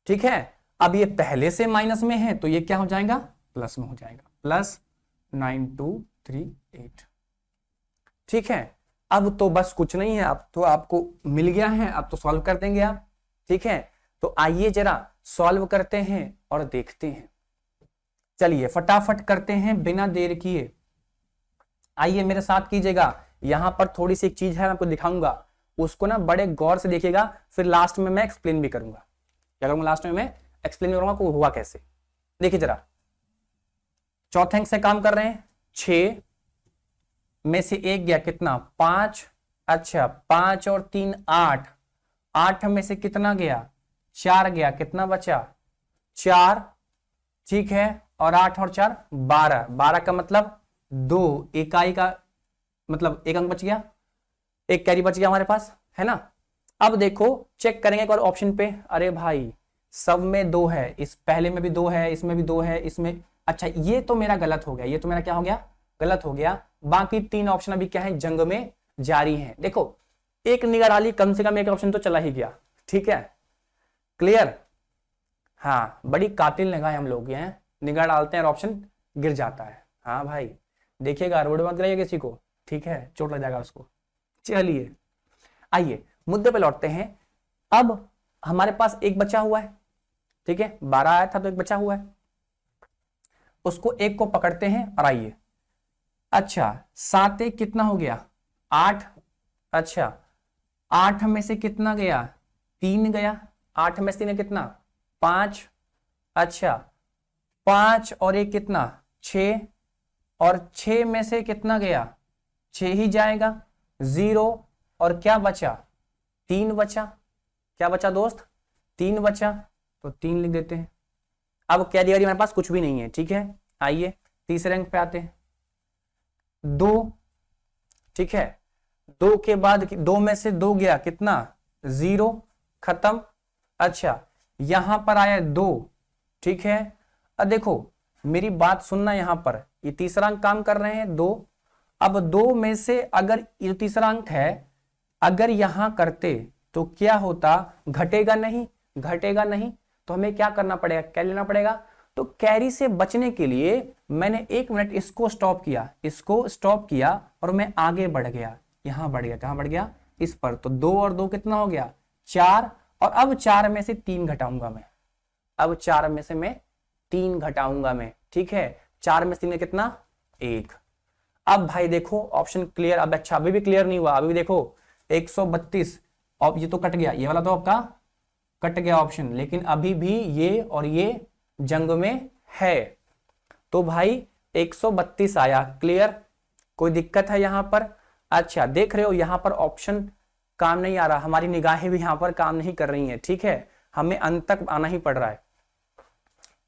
ठीक है, अब ये पहले से माइनस में है तो ये क्या हो जाएगा? प्लस में हो जाएगा। प्लस 9 2 3 8। ठीक है, अब तो बस कुछ नहीं है, अब तो आपको मिल गया है, अब तो सॉल्व कर देंगे आप। ठीक है, तो आइए जरा सॉल्व करते हैं और देखते हैं। चलिए फटाफट करते हैं बिना देर किए। आइए मेरे साथ कीजिएगा। यहां पर थोड़ी सी एक चीज है, मैं आपको दिखाऊंगा, उसको ना बड़े गौर से देखिएगा, फिर लास्ट में मैं एक्सप्लेन भी करूंगा। क्या करूंगा? लास्ट में मैं एक्सप्लेन करूंगा को हुआ कैसे। देखिए जरा, चौथे अंक से काम कर रहे हैं। 6 में से 1 गया, कितना? 5। अच्छा, 5 और 3 8। 8 में से कितना गया? 4 गया, कितना बचा? 4। ठीक है, और 8 और 4 12। 12 का मतलब 2 इकाई का मतलब 1 अंक बच गया, 1 कैरी बच गया हमारे पास, है ना? अब देखो चेक करेंगे एक बार ऑप्शन पे। अरे भाई सब में 2 है, इस पहले में भी 2 है, इसमें भी 2 है, इसमें। अच्छा, ये तो मेरा गलत हो गया, ये तो मेरा क्या हो गया? गलत हो गया। बाकी 3 ऑप्शन अभी क्या है? जंग में जारी है। देखो एक निगाह डाली, कम से कम एक ऑप्शन तो चला ही गया। ठीक है, क्लियर? हाँ, बड़ी कातिल निगाह हम लोग हैं, निगाह डालते हैं और ऑप्शन गिर जाता है। हाँ भाई देखिएगा, रोड मत गिराइए किसी को, ठीक है? चोट लग जाएगा उसको। चलिए आइए मुद्दे पे लौटते हैं। अब हमारे पास एक बचा हुआ है। ठीक है, 12 आया था तो एक बचा हुआ है, उसको एक को पकड़ते हैं और आइए। अच्छा, 7 1 कितना हो गया? 8। अच्छा, 8 में से कितना गया? 3 गया। 8 में से 3 कितना? 5। अच्छा, 5 और 1 कितना? 6। और 6 में से कितना गया? 6 ही जाएगा। 0 और क्या बचा? 3 बचा। क्या बचा दोस्त? 3 बचा, तो 3 लिख देते हैं। अब क्या दिया? हमारे पास कुछ भी नहीं है। ठीक है, आइए तीसरे अंक पे आते हैं। 2। ठीक है, 2 के बाद 2 में से 2 गया, कितना? 0, खत्म। अच्छा, यहां पर आया 2। ठीक है, अब देखो मेरी बात सुनना, यहां पर ये तीसरा अंक काम कर रहे हैं 2। अब 2 में से अगर ये तीसरा अंक है, अगर यहां करते तो क्या होता? घटेगा नहीं, घटेगा नहीं। तो हमें क्या करना पड़ेगा? क्या लेना पड़ेगा? तो कैरी से बचने के लिए मैंने 1 मिनट इसको स्टॉप किया, इसको स्टॉप किया और मैं आगे बढ़ गया। यहां बढ़ गया, कहां बढ़ गया? इस पर। तो 2 और 2 कितना हो गया? 4। और अब 4 में से 3 घटाऊंगा मैं। अब 4 में से मैं 3 घटाऊंगा मैं। ठीक है, 4 में से 3 कितना? 1। अब भाई देखो ऑप्शन क्लियर। अब अच्छा, अभी भी क्लियर नहीं हुआ। अभी भी देखो 132, और ये तो कट गया, ये वाला तो आपका कट गया ऑप्शन, लेकिन अभी भी ये और ये जंग में है। तो भाई 132 आया। क्लियर? कोई दिक्कत है यहां पर? अच्छा देख रहे हो यहां पर ऑप्शन काम नहीं आ रहा, हमारी निगाहें भी यहां पर काम नहीं कर रही हैं, ठीक है, हमें अंत तक आना ही पड़ रहा है।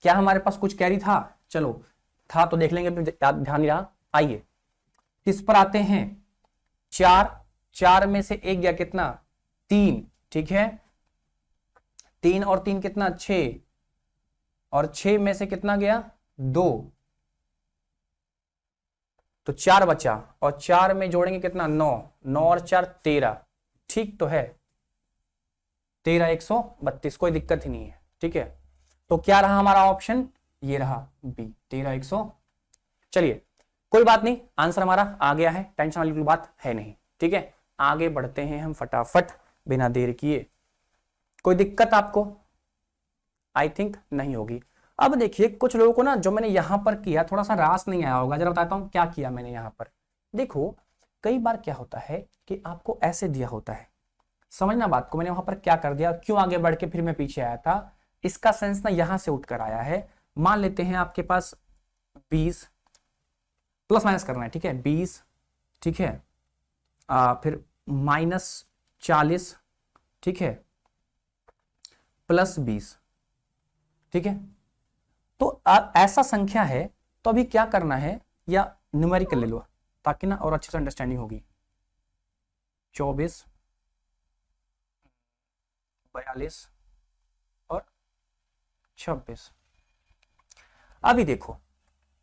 क्या हमारे पास कुछ कैरी था? चलो था तो देख लेंगे, ध्यान नहीं रहा। आइए किस पर आते हैं, 4, 4 में से एक गया कितना, 3, ठीक है, 3 और 3 कितना, 6, और 6 में से कितना गया, 2, तो 4 बचा, और 4 में जोड़ेंगे कितना, 9, 9 और 4 13, ठीक तो है, 13 132, कोई दिक्कत ही नहीं है, ठीक है। तो क्या रहा हमारा ऑप्शन, ये रहा बी, 13 100। चलिए कोई बात नहीं, आंसर हमारा आ गया है, टेंशन वाली कोई बात है नहीं, ठीक है। आगे बढ़ते हैं हम फटाफट बिना देर किए। कोई दिक्कत आपको आई थिंक नहीं होगी। अब देखिए कुछ लोगों को ना जो मैंने यहां पर किया थोड़ा सा रास नहीं आया होगा, जरा बताता हूं क्या किया मैंने यहां पर। देखो कई बार क्या होता है कि आपको ऐसे दिया होता है, समझना बात को, मैंने वहां पर क्या कर दिया, क्यों आगे बढ़ के फिर मैं पीछे आया था, इसका सेंस ना यहां से उठकर आया है। मान लेते हैं आपके पास 20 प्लस माइनस करना है, ठीक है, 20, ठीक है, फिर -40, ठीक है, +20, ठीक है। तो ऐसा संख्या है तो अभी क्या करना है, या न्यूमेरिकल ले लो ताकि ना और अच्छे से अंडरस्टैंडिंग होगी। 24, 42 और 26। अभी देखो,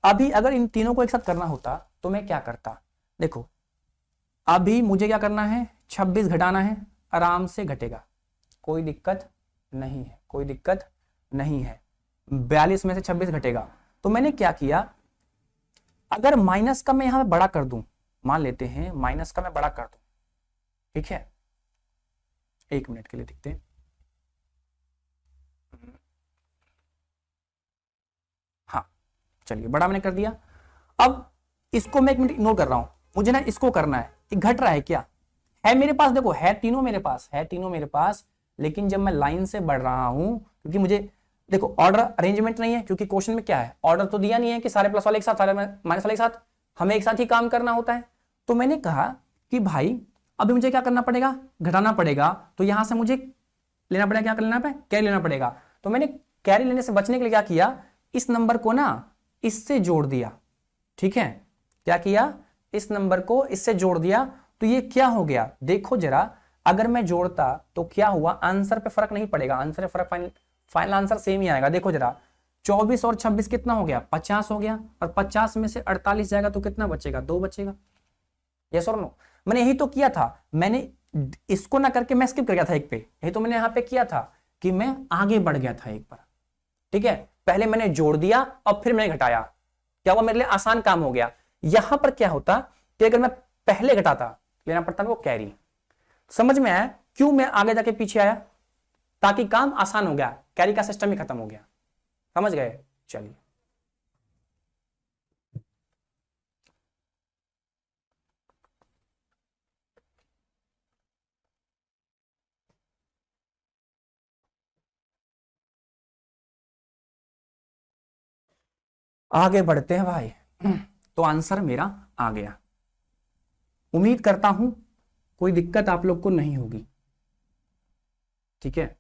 अभी अगर इन तीनों को एक साथ करना होता तो मैं क्या करता, देखो अभी मुझे क्या करना है, 26 घटाना है, आराम से घटेगा, कोई दिक्कत नहीं है, कोई दिक्कत नहीं है। 42 में से 26 घटेगा, तो मैंने क्या किया, अगर माइनस का मैं यहां बड़ा कर दूं, मान लेते हैं माइनस का मैं बड़ा कर दूं, ठीक है, 1 मिनट के लिए देखते हैं, हाँ चलिए बड़ा मैंने कर दिया। अब इसको मैं 1 मिनट इग्नोर कर रहा हूं, मुझे ना इसको करना है, घट रहा है क्या, है मेरे पास, देखो है तीनों मेरे पास, है तीनों मेरे पास, लेकिन जब मैं लाइन से बढ़ रहा हूं, क्योंकि मुझे देखो ऑर्डर अरेंजमेंट नहीं है, क्योंकि क्वेश्चन में क्या है, ऑर्डर तो दिया नहीं है कि सारे प्लस वाले एक साथ, सारे माइनस वाले एक साथ, हमें एक साथ ही काम करना होता है। तो मैंने कहा कि भाई अभी मुझे क्या करना पड़ेगा, घटाना पड़ेगा, तो यहां से मुझे लेना पड़ेगा, क्या लेना पड़ेगा, कैरी लेना पड़ेगा। तो मैंने कैरी लेने से बचने के लिए क्या किया, इस नंबर को ना इससे जोड़ दिया, ठीक है, क्या किया, इस नंबर को इससे जोड़ दिया, तो ये क्या हो गया, देखो जरा, अगर मैं जोड़ता तो क्या हुआ, आंसर पे फर्क नहीं पड़ेगा, आंसर पे फर्क, फाइनल आंसर सेम ही आएगा। देखो जरा 24 और 26 कितना हो गया, 50 हो गया, और 50 में से 48 जाएगा तो कितना बचेगा, 2 बचेगा, यस और नो। मैंने यही तो किया था, मैंने इसको ना करके मैं स्किप कर गया था एक पे, यही तो मैंने यहाँ पे किया था कि मैं आगे बढ़ गया था एक बार, ठीक है, पहले मैंने जोड़ दिया और फिर मैंने घटाया, क्या हुआ, मेरे लिए आसान काम हो गया। यहां पर क्या होता कि अगर मैं पहले घटाता, लेना पड़ता वो कैरी। समझ में आया क्यों मैं आगे जाके पीछे आया, ताकि काम आसान हो गया, कैरी का सिस्टम ही खत्म हो गया, समझ गए। चलिए आगे बढ़ते हैं भाई। तो आंसर मेरा आ गया, उम्मीद करता हूं कोई दिक्कत आप लोग को नहीं होगी, ठीक है।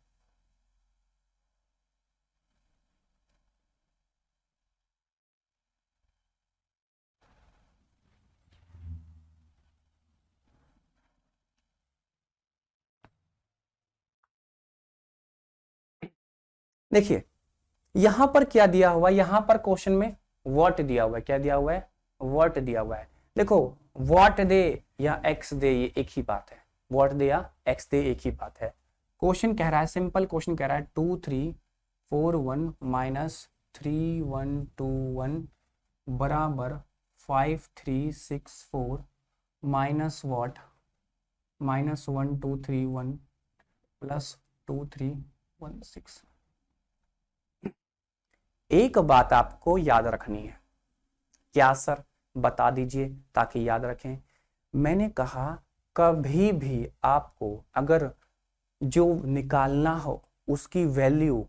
देखिए यहां पर क्या दिया हुआ है, यहां पर क्वेश्चन में व्हाट दिया हुआ है, क्या दिया हुआ है, व्हाट दिया हुआ है। देखो व्हाट दे या एक्स दे ये एक ही बात है, व्हाट दे या एक्स दे एक ही बात है। क्वेश्चन कह रहा है, सिंपल क्वेश्चन कह रहा है 2 3 4 1 माइनस 3 1 2 1 बराबर 5 3 6 4 माइनस व्हाट, माइनस 1 2 3 1 प्लस 2 3 1 6। एक बात आपको याद रखनी है, क्या सर, बता दीजिए ताकि याद रखें। मैंने कहा कभी भी आपको अगर जो निकालना हो उसकी वैल्यू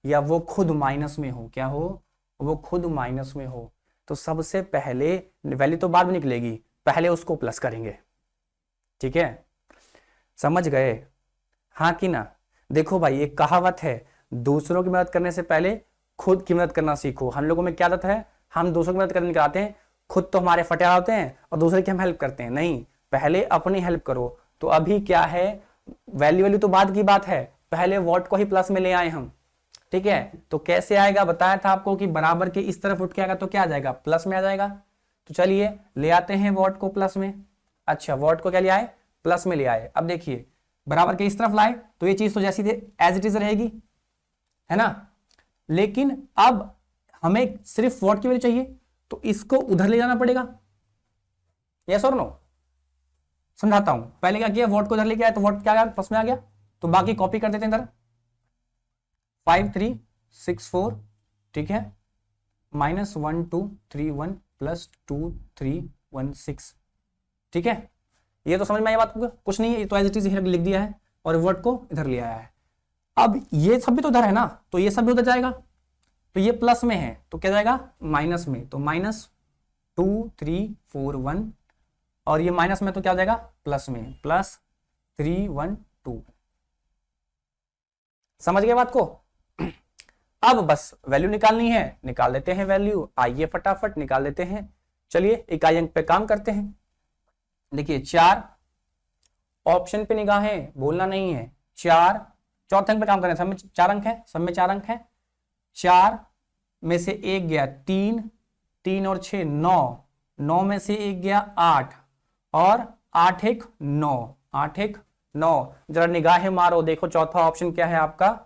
या वो खुद माइनस में हो, क्या हो, वो खुद माइनस में हो, तो सबसे पहले वैल्यू तो बाद में निकलेगी, पहले उसको प्लस करेंगे, ठीक है, समझ गए, हाँ कि ना। देखो भाई एक कहावत है, दूसरों की मदद करने से पहले खुद की मदद करना सीखो। हम लोगों में क्या आदत है, हम दूसरों की मदद करने के आते हैं, खुद तो हमारे फटे होते हैं और दूसरे की हम हेल्प करते हैं। नहीं, पहले अपनी हेल्प करो। तो अभी क्या है, वैल्यू तो बाद की बात है, पहले वॉट को ही प्लस में ले आए हम। ठीक है, तो कैसे आएगा, बताया था आपको कि बराबर के इस तरफ उठ के आएगा तो क्या आ जाएगा, प्लस में आ जाएगा। तो चलिए ले आते हैं वॉट को प्लस में। अच्छा, वॉट को क्या ले आए, प्लस में ले आए। अब देखिए बराबर के इस तरफ लाए तो ये चीज तो जैसी थी एज इट इज रहेगी, है ना। लेकिन अब हमें सिर्फ वॉट की वैल्यू चाहिए, तो इसको उधर ले जाना पड़ेगा। यस और नो, समझाता हूं। पहले क्या किया, वॉट को उधर लेके आया तो वॉट क्या आ गया, प्लस में आ गया। तो बाकी कॉपी कर देते हैं इधर, 5364, ठीक है, -1231 + 2316, ठीक है। ये तो समझ में आई बात को, कुछ नहीं है, ये तो एज इट इज लिख दिया है और वर्ड को इधर ले आया है। अब ये सब भी तो उधर है ना, तो ये सब भी उधर जाएगा। तो ये प्लस में है तो क्या जाएगा, माइनस में, तो -2341, और ये माइनस में तो क्या हो जाएगा, प्लस में, +3121। समझ गए बात को। अब बस वैल्यू निकालनी है, निकाल देते हैं वैल्यू। आइए फटाफट निकाल देते हैं। चलिए इकाई अंक पे काम करते हैं। देखिए 4 ऑप्शन पे निगाहें, बोलना नहीं है। 4 चौथे अंक पे काम करें, सब में 4 अंक है, सब में 4 अंक है। 4 में से 1 गया 3, 3 और 6 9, 9 में से 1 गया 8, और 8 1 9, 8 1 9। जरा निगाहें मारो, देखो चौथा ऑप्शन क्या है आपका,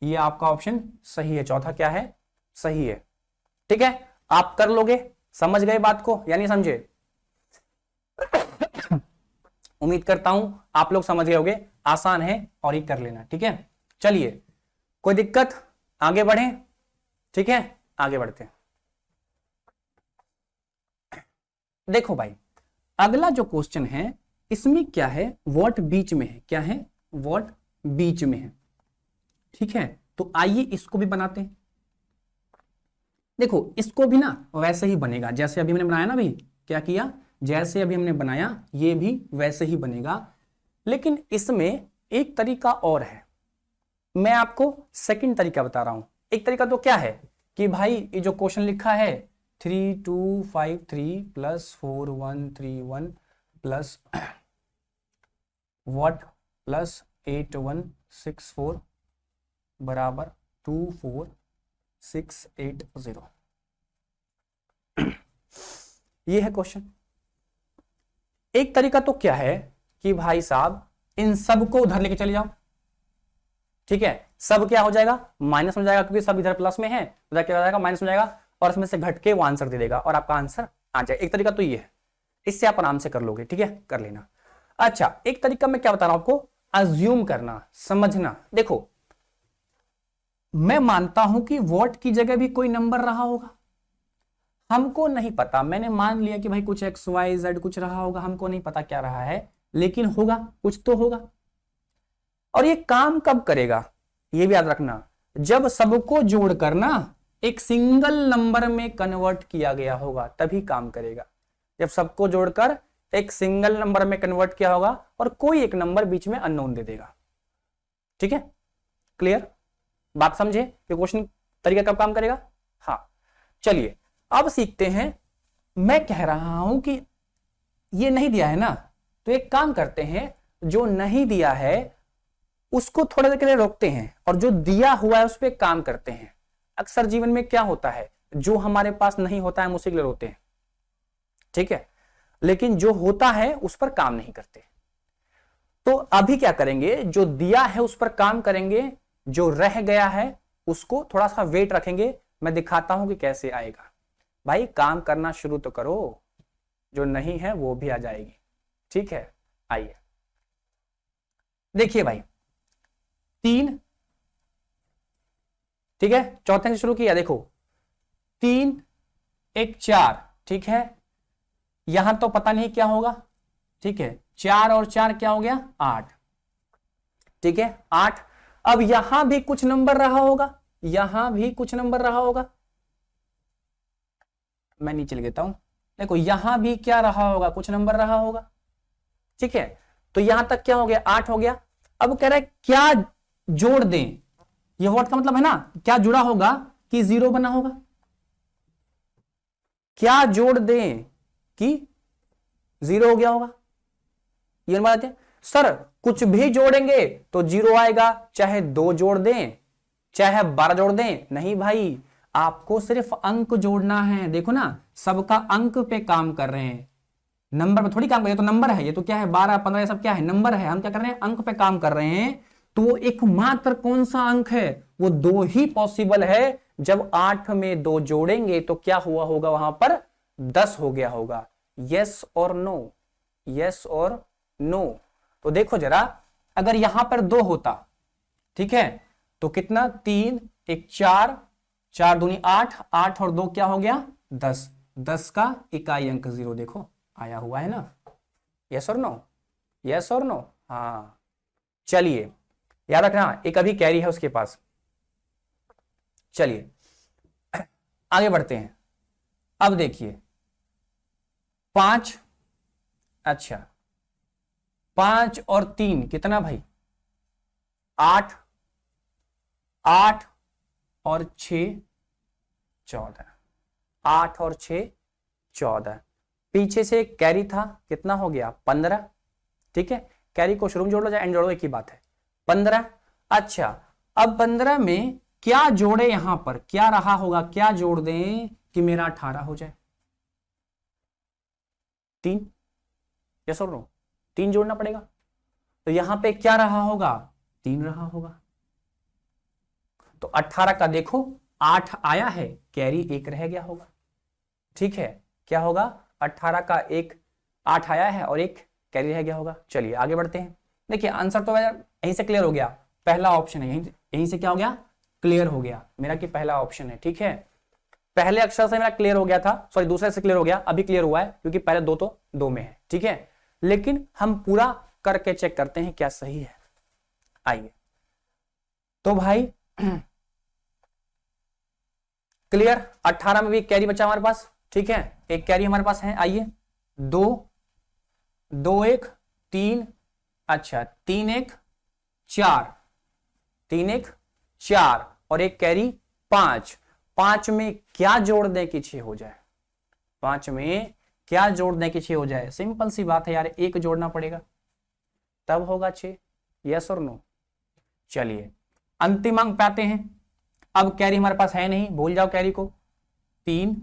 ये आपका ऑप्शन सही है। चौथा क्या है, सही है। ठीक है, आप कर लोगे, समझ गए बात को या नहीं समझे। उम्मीद करता हूं आप लोग समझ गए होगे, आसान है और ये कर लेना। ठीक है, चलिए कोई दिक्कत, आगे बढ़े। ठीक है, आगे बढ़ते हैं। देखो भाई अगला जो क्वेश्चन है इसमें क्या है, व्हाट बीच में है, क्या है, व्हाट बीच में है। ठीक है, तो आइए इसको भी बनाते हैं। देखो इसको भी ना वैसे ही बनेगा जैसे अभी हमने बनाया ना। अभी क्या किया, जैसे अभी हमने बनाया ये भी वैसे ही बनेगा, लेकिन इसमें एक तरीका और है। मैं आपको सेकंड तरीका बता रहा हूं। एक तरीका तो क्या है कि भाई ये जो क्वेश्चन लिखा है 3253 + 4131 प्लस व्हाट प्लस 8164 बराबर 24680। ये है क्वेश्चन। एक तरीका तो क्या है कि भाई साहब इन सब को उधर लेके चले जाओ। ठीक है, सब क्या हो जाएगा, माइनस में जाएगा, क्योंकि सब इधर प्लस में है, उधर क्या हो जाएगा, माइनस में जाएगा, और इसमें से घट के वो आंसर दे देगा और आपका आंसर आ जाए। एक तरीका तो ये है, इससे आप आराम से कर लोगे। ठीक है, कर लेना। अच्छा, एक तरीका मैं क्या बता रहा हूं आपको, अज्यूम करना, समझना। देखो मैं मानता हूं कि वॉट की जगह भी कोई नंबर रहा होगा, हमको नहीं पता। मैंने मान लिया कि भाई कुछ XYZ कुछ रहा होगा, हमको नहीं पता क्या रहा है, लेकिन होगा, कुछ तो होगा। और ये काम कब करेगा, ये भी याद रखना, जब सबको जोड़कर ना एक सिंगल नंबर में कन्वर्ट किया गया होगा, तभी काम करेगा। जब सबको जोड़कर एक सिंगल नंबर में कन्वर्ट किया होगा और कोई एक नंबर बीच में अननोन दे देगा। ठीक है, क्लियर बात, समझे ये क्वेश्चन तरीका कब काम करेगा। हाँ, चलिए अब सीखते हैं। मैं कह रहा हूं कि ये नहीं दिया है ना, तो एक काम करते हैं, जो नहीं दिया है उसको थोड़ा देर के लिए रोकते हैं और जो दिया हुआ है उस पर काम करते हैं। अक्सर जीवन में क्या होता है, जो हमारे पास नहीं होता है हम उसी के लिए रोते हैं। ठीक है, लेकिन जो होता है उस पर काम नहीं करते। तो अभी क्या करेंगे, जो दिया है उस पर काम करेंगे, जो रह गया है उसको थोड़ा सा वेट रखेंगे। मैं दिखाता हूं कि कैसे आएगा। भाई काम करना शुरू तो करो, जो नहीं है वो भी आ जाएगी। ठीक है, आइए देखिए भाई 3, ठीक है, चौथे से शुरू किया। देखो 3 1 4, ठीक है, यहां तो पता नहीं क्या होगा। ठीक है, 4 और 4 क्या हो गया, 8। ठीक है, 8। अब यहां भी कुछ नंबर रहा होगा, यहां भी कुछ नंबर रहा होगा। मैं नीचे लिख देता हूं। देखो यहां भी क्या रहा होगा, कुछ नंबर रहा होगा। ठीक है, तो यहां तक क्या हो गया, 8 हो गया। अब कह रहा है क्या जोड़ दें, ये व्हाट का मतलब है ना, क्या जुड़ा होगा कि 0 बना होगा, क्या जोड़ दें कि 0 हो गया होगा। ये बात है सर, कुछ भी जोड़ेंगे तो 0 आएगा, चाहे 2 जोड़ दें चाहे 12 जोड़ दें। नहीं भाई, आपको सिर्फ अंक जोड़ना है। देखो ना, सबका अंक पे काम कर रहे हैं, नंबर पे थोड़ी काम कर रहे हैं। तो नंबर है, ये तो क्या है 12 15 ये सब क्या है, नंबर है। हम क्या कर रहे हैं, अंक पे काम कर रहे हैं। तो वो एकमात्र कौन सा अंक है, वो 2 ही पॉसिबल है। जब 8 में 2 जोड़ेंगे तो क्या हुआ होगा, वहां पर 10 हो गया होगा। यस और नो, यस और नो। तो देखो जरा, अगर यहां पर 2 होता, ठीक है, तो कितना, 3 1 4, 4 दूनी 8, 8 और 2 क्या हो गया 10, 10 का इकाई अंक 0 देखो आया हुआ है ना। यस और नो, यस और नो। हाँ चलिए याद रखना, एक अभी कैरी है उसके पास। चलिए आगे बढ़ते हैं। अब देखिए 5, अच्छा 5 और 3 कितना भाई 8, 8 और 6 14, 8 और 6 14। पीछे से कैरी था, कितना हो गया 15, ठीक है। कैरी को शुरू में जोड़ लो चाहे एंड जोड़ लो, एक ही बात है 15। अच्छा अब 15 में क्या जोड़े, यहां पर क्या रहा होगा, क्या जोड़ दें कि मेरा 18 हो जाए, 3, यस और नो, 3 जोड़ना पड़ेगा। तो यहां पे क्या रहा होगा, 3 रहा होगा। तो 18 का देखो 8 आया है, कैरी 1 रह गया होगा, ठीक है। क्या होगा, 18 का 1 8 आया है और 1 कैरी रह गया होगा। चलिए आगे बढ़ते हैं। देखिए आंसर तो यहीं से क्लियर हो गया, पहला ऑप्शन है, यहीं से क्या हो गया, क्लियर हो गया मेरा कि पहला ऑप्शन है, ठीक है। पहले अक्षर से मेरा क्लियर हो गया था, सॉरी दूसरे से क्लियर हो गया, अभी क्लियर हुआ है क्योंकि पहले 2 तो 2 में है, ठीक है। लेकिन हम पूरा करके चेक करते हैं क्या सही है। आइए तो भाई क्लियर, 18 में भी कैरी बचा हमारे पास, ठीक है, एक कैरी हमारे पास है। आइए 2 2 1 3, अच्छा 3 1 4, 3 1 4 और एक कैरी 5। 5 में क्या जोड़ दें कि 6 हो जाए, 5 में क्या जोड़ दें कि 6 हो जाए, सिंपल सी बात है यार, 1 जोड़ना पड़ेगा तब होगा 6, यस और नो। चलिए अंतिम अंक पाते हैं। अब कैरी हमारे पास है नहीं, भूल जाओ कैरी को। 3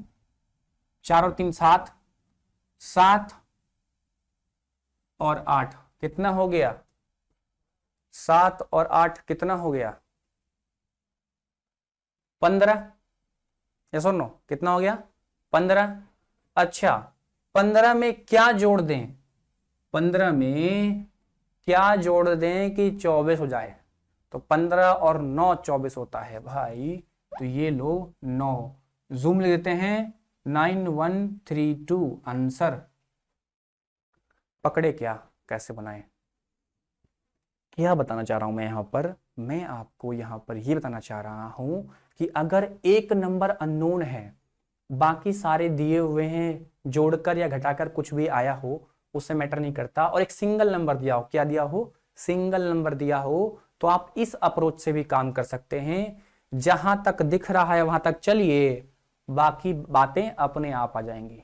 4 और 3 7, 7 और 8 कितना हो गया, 7 और 8 कितना हो गया 15, यस और नो, कितना हो गया 15। अच्छा 15 में क्या जोड़ दें, 15 में क्या जोड़ दें कि 24 हो जाए, तो 15 और 9 24 होता है भाई। तो ये लो 9, जूम ले देते हैं, 9132 आंसर। पकड़े क्या, कैसे बनाए, क्या बताना चाह रहा हूं मैं यहां पर, मैं आपको यहां पर यह बताना चाह रहा हूं कि अगर एक नंबर अननोन है, बाकी सारे दिए हुए हैं, जोड़कर या घटाकर कुछ भी आया हो उससे मैटर नहीं करता, और एक सिंगल नंबर दिया हो, क्या दिया हो, सिंगल नंबर दिया हो, तो आप इस अप्रोच से भी काम कर सकते हैं। जहां तक दिख रहा है वहां तक चलिए, बाकी बातें अपने आप आ जाएंगी।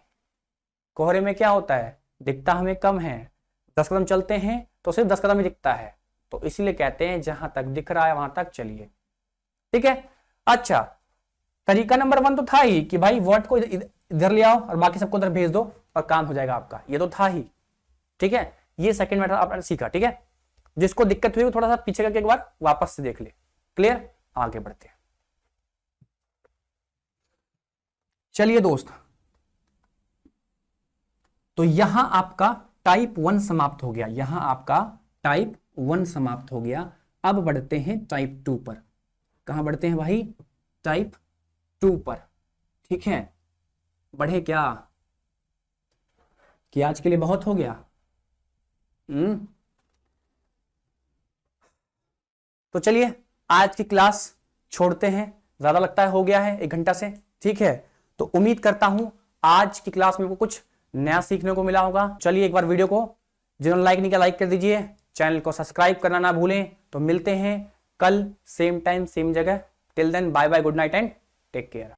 कोहरे में क्या होता है, दिखता हमें कम है, 10 कदम चलते हैं तो सिर्फ 10 कदम ही दिखता है, तो इसीलिए कहते हैं जहां तक दिख रहा है वहां तक चलिए, ठीक है। अच्छा तरीका नंबर 1 तो था ही कि भाई वर्ड को इधर ले आओ और बाकी सबको उधर भेज दो और काम हो जाएगा आपका, ये तो था ही, ठीक है। ये सेकंड मेथड आपने सीखा, ठीक है। जिसको दिक्कत हुई थोड़ा सा पीछे करके एक बार वापस से देख ले, क्लियर। आगे बढ़ते हैं। चलिए दोस्त, तो यहां आपका टाइप 1 समाप्त हो गया, यहां आपका टाइप 1 समाप्त हो गया। अब बढ़ते हैं टाइप 2 पर। कहां बढ़ते हैं भाई, टाइप 2 पर, ठीक है। बढ़े क्या कि आज के लिए बहुत हो गया, तो चलिए आज की क्लास छोड़ते हैं, ज्यादा लगता है हो गया है 1 घंटा से, ठीक है। तो उम्मीद करता हूं आज की क्लास में कुछ नया सीखने को मिला होगा। चलिए एक बार वीडियो को जिन्होंने लाइक नहीं किया लाइक कर दीजिए, चैनल को सब्सक्राइब करना ना भूलें। तो मिलते हैं कल सेम टाइम सेम जगह। Till then bye bye, good night and take care.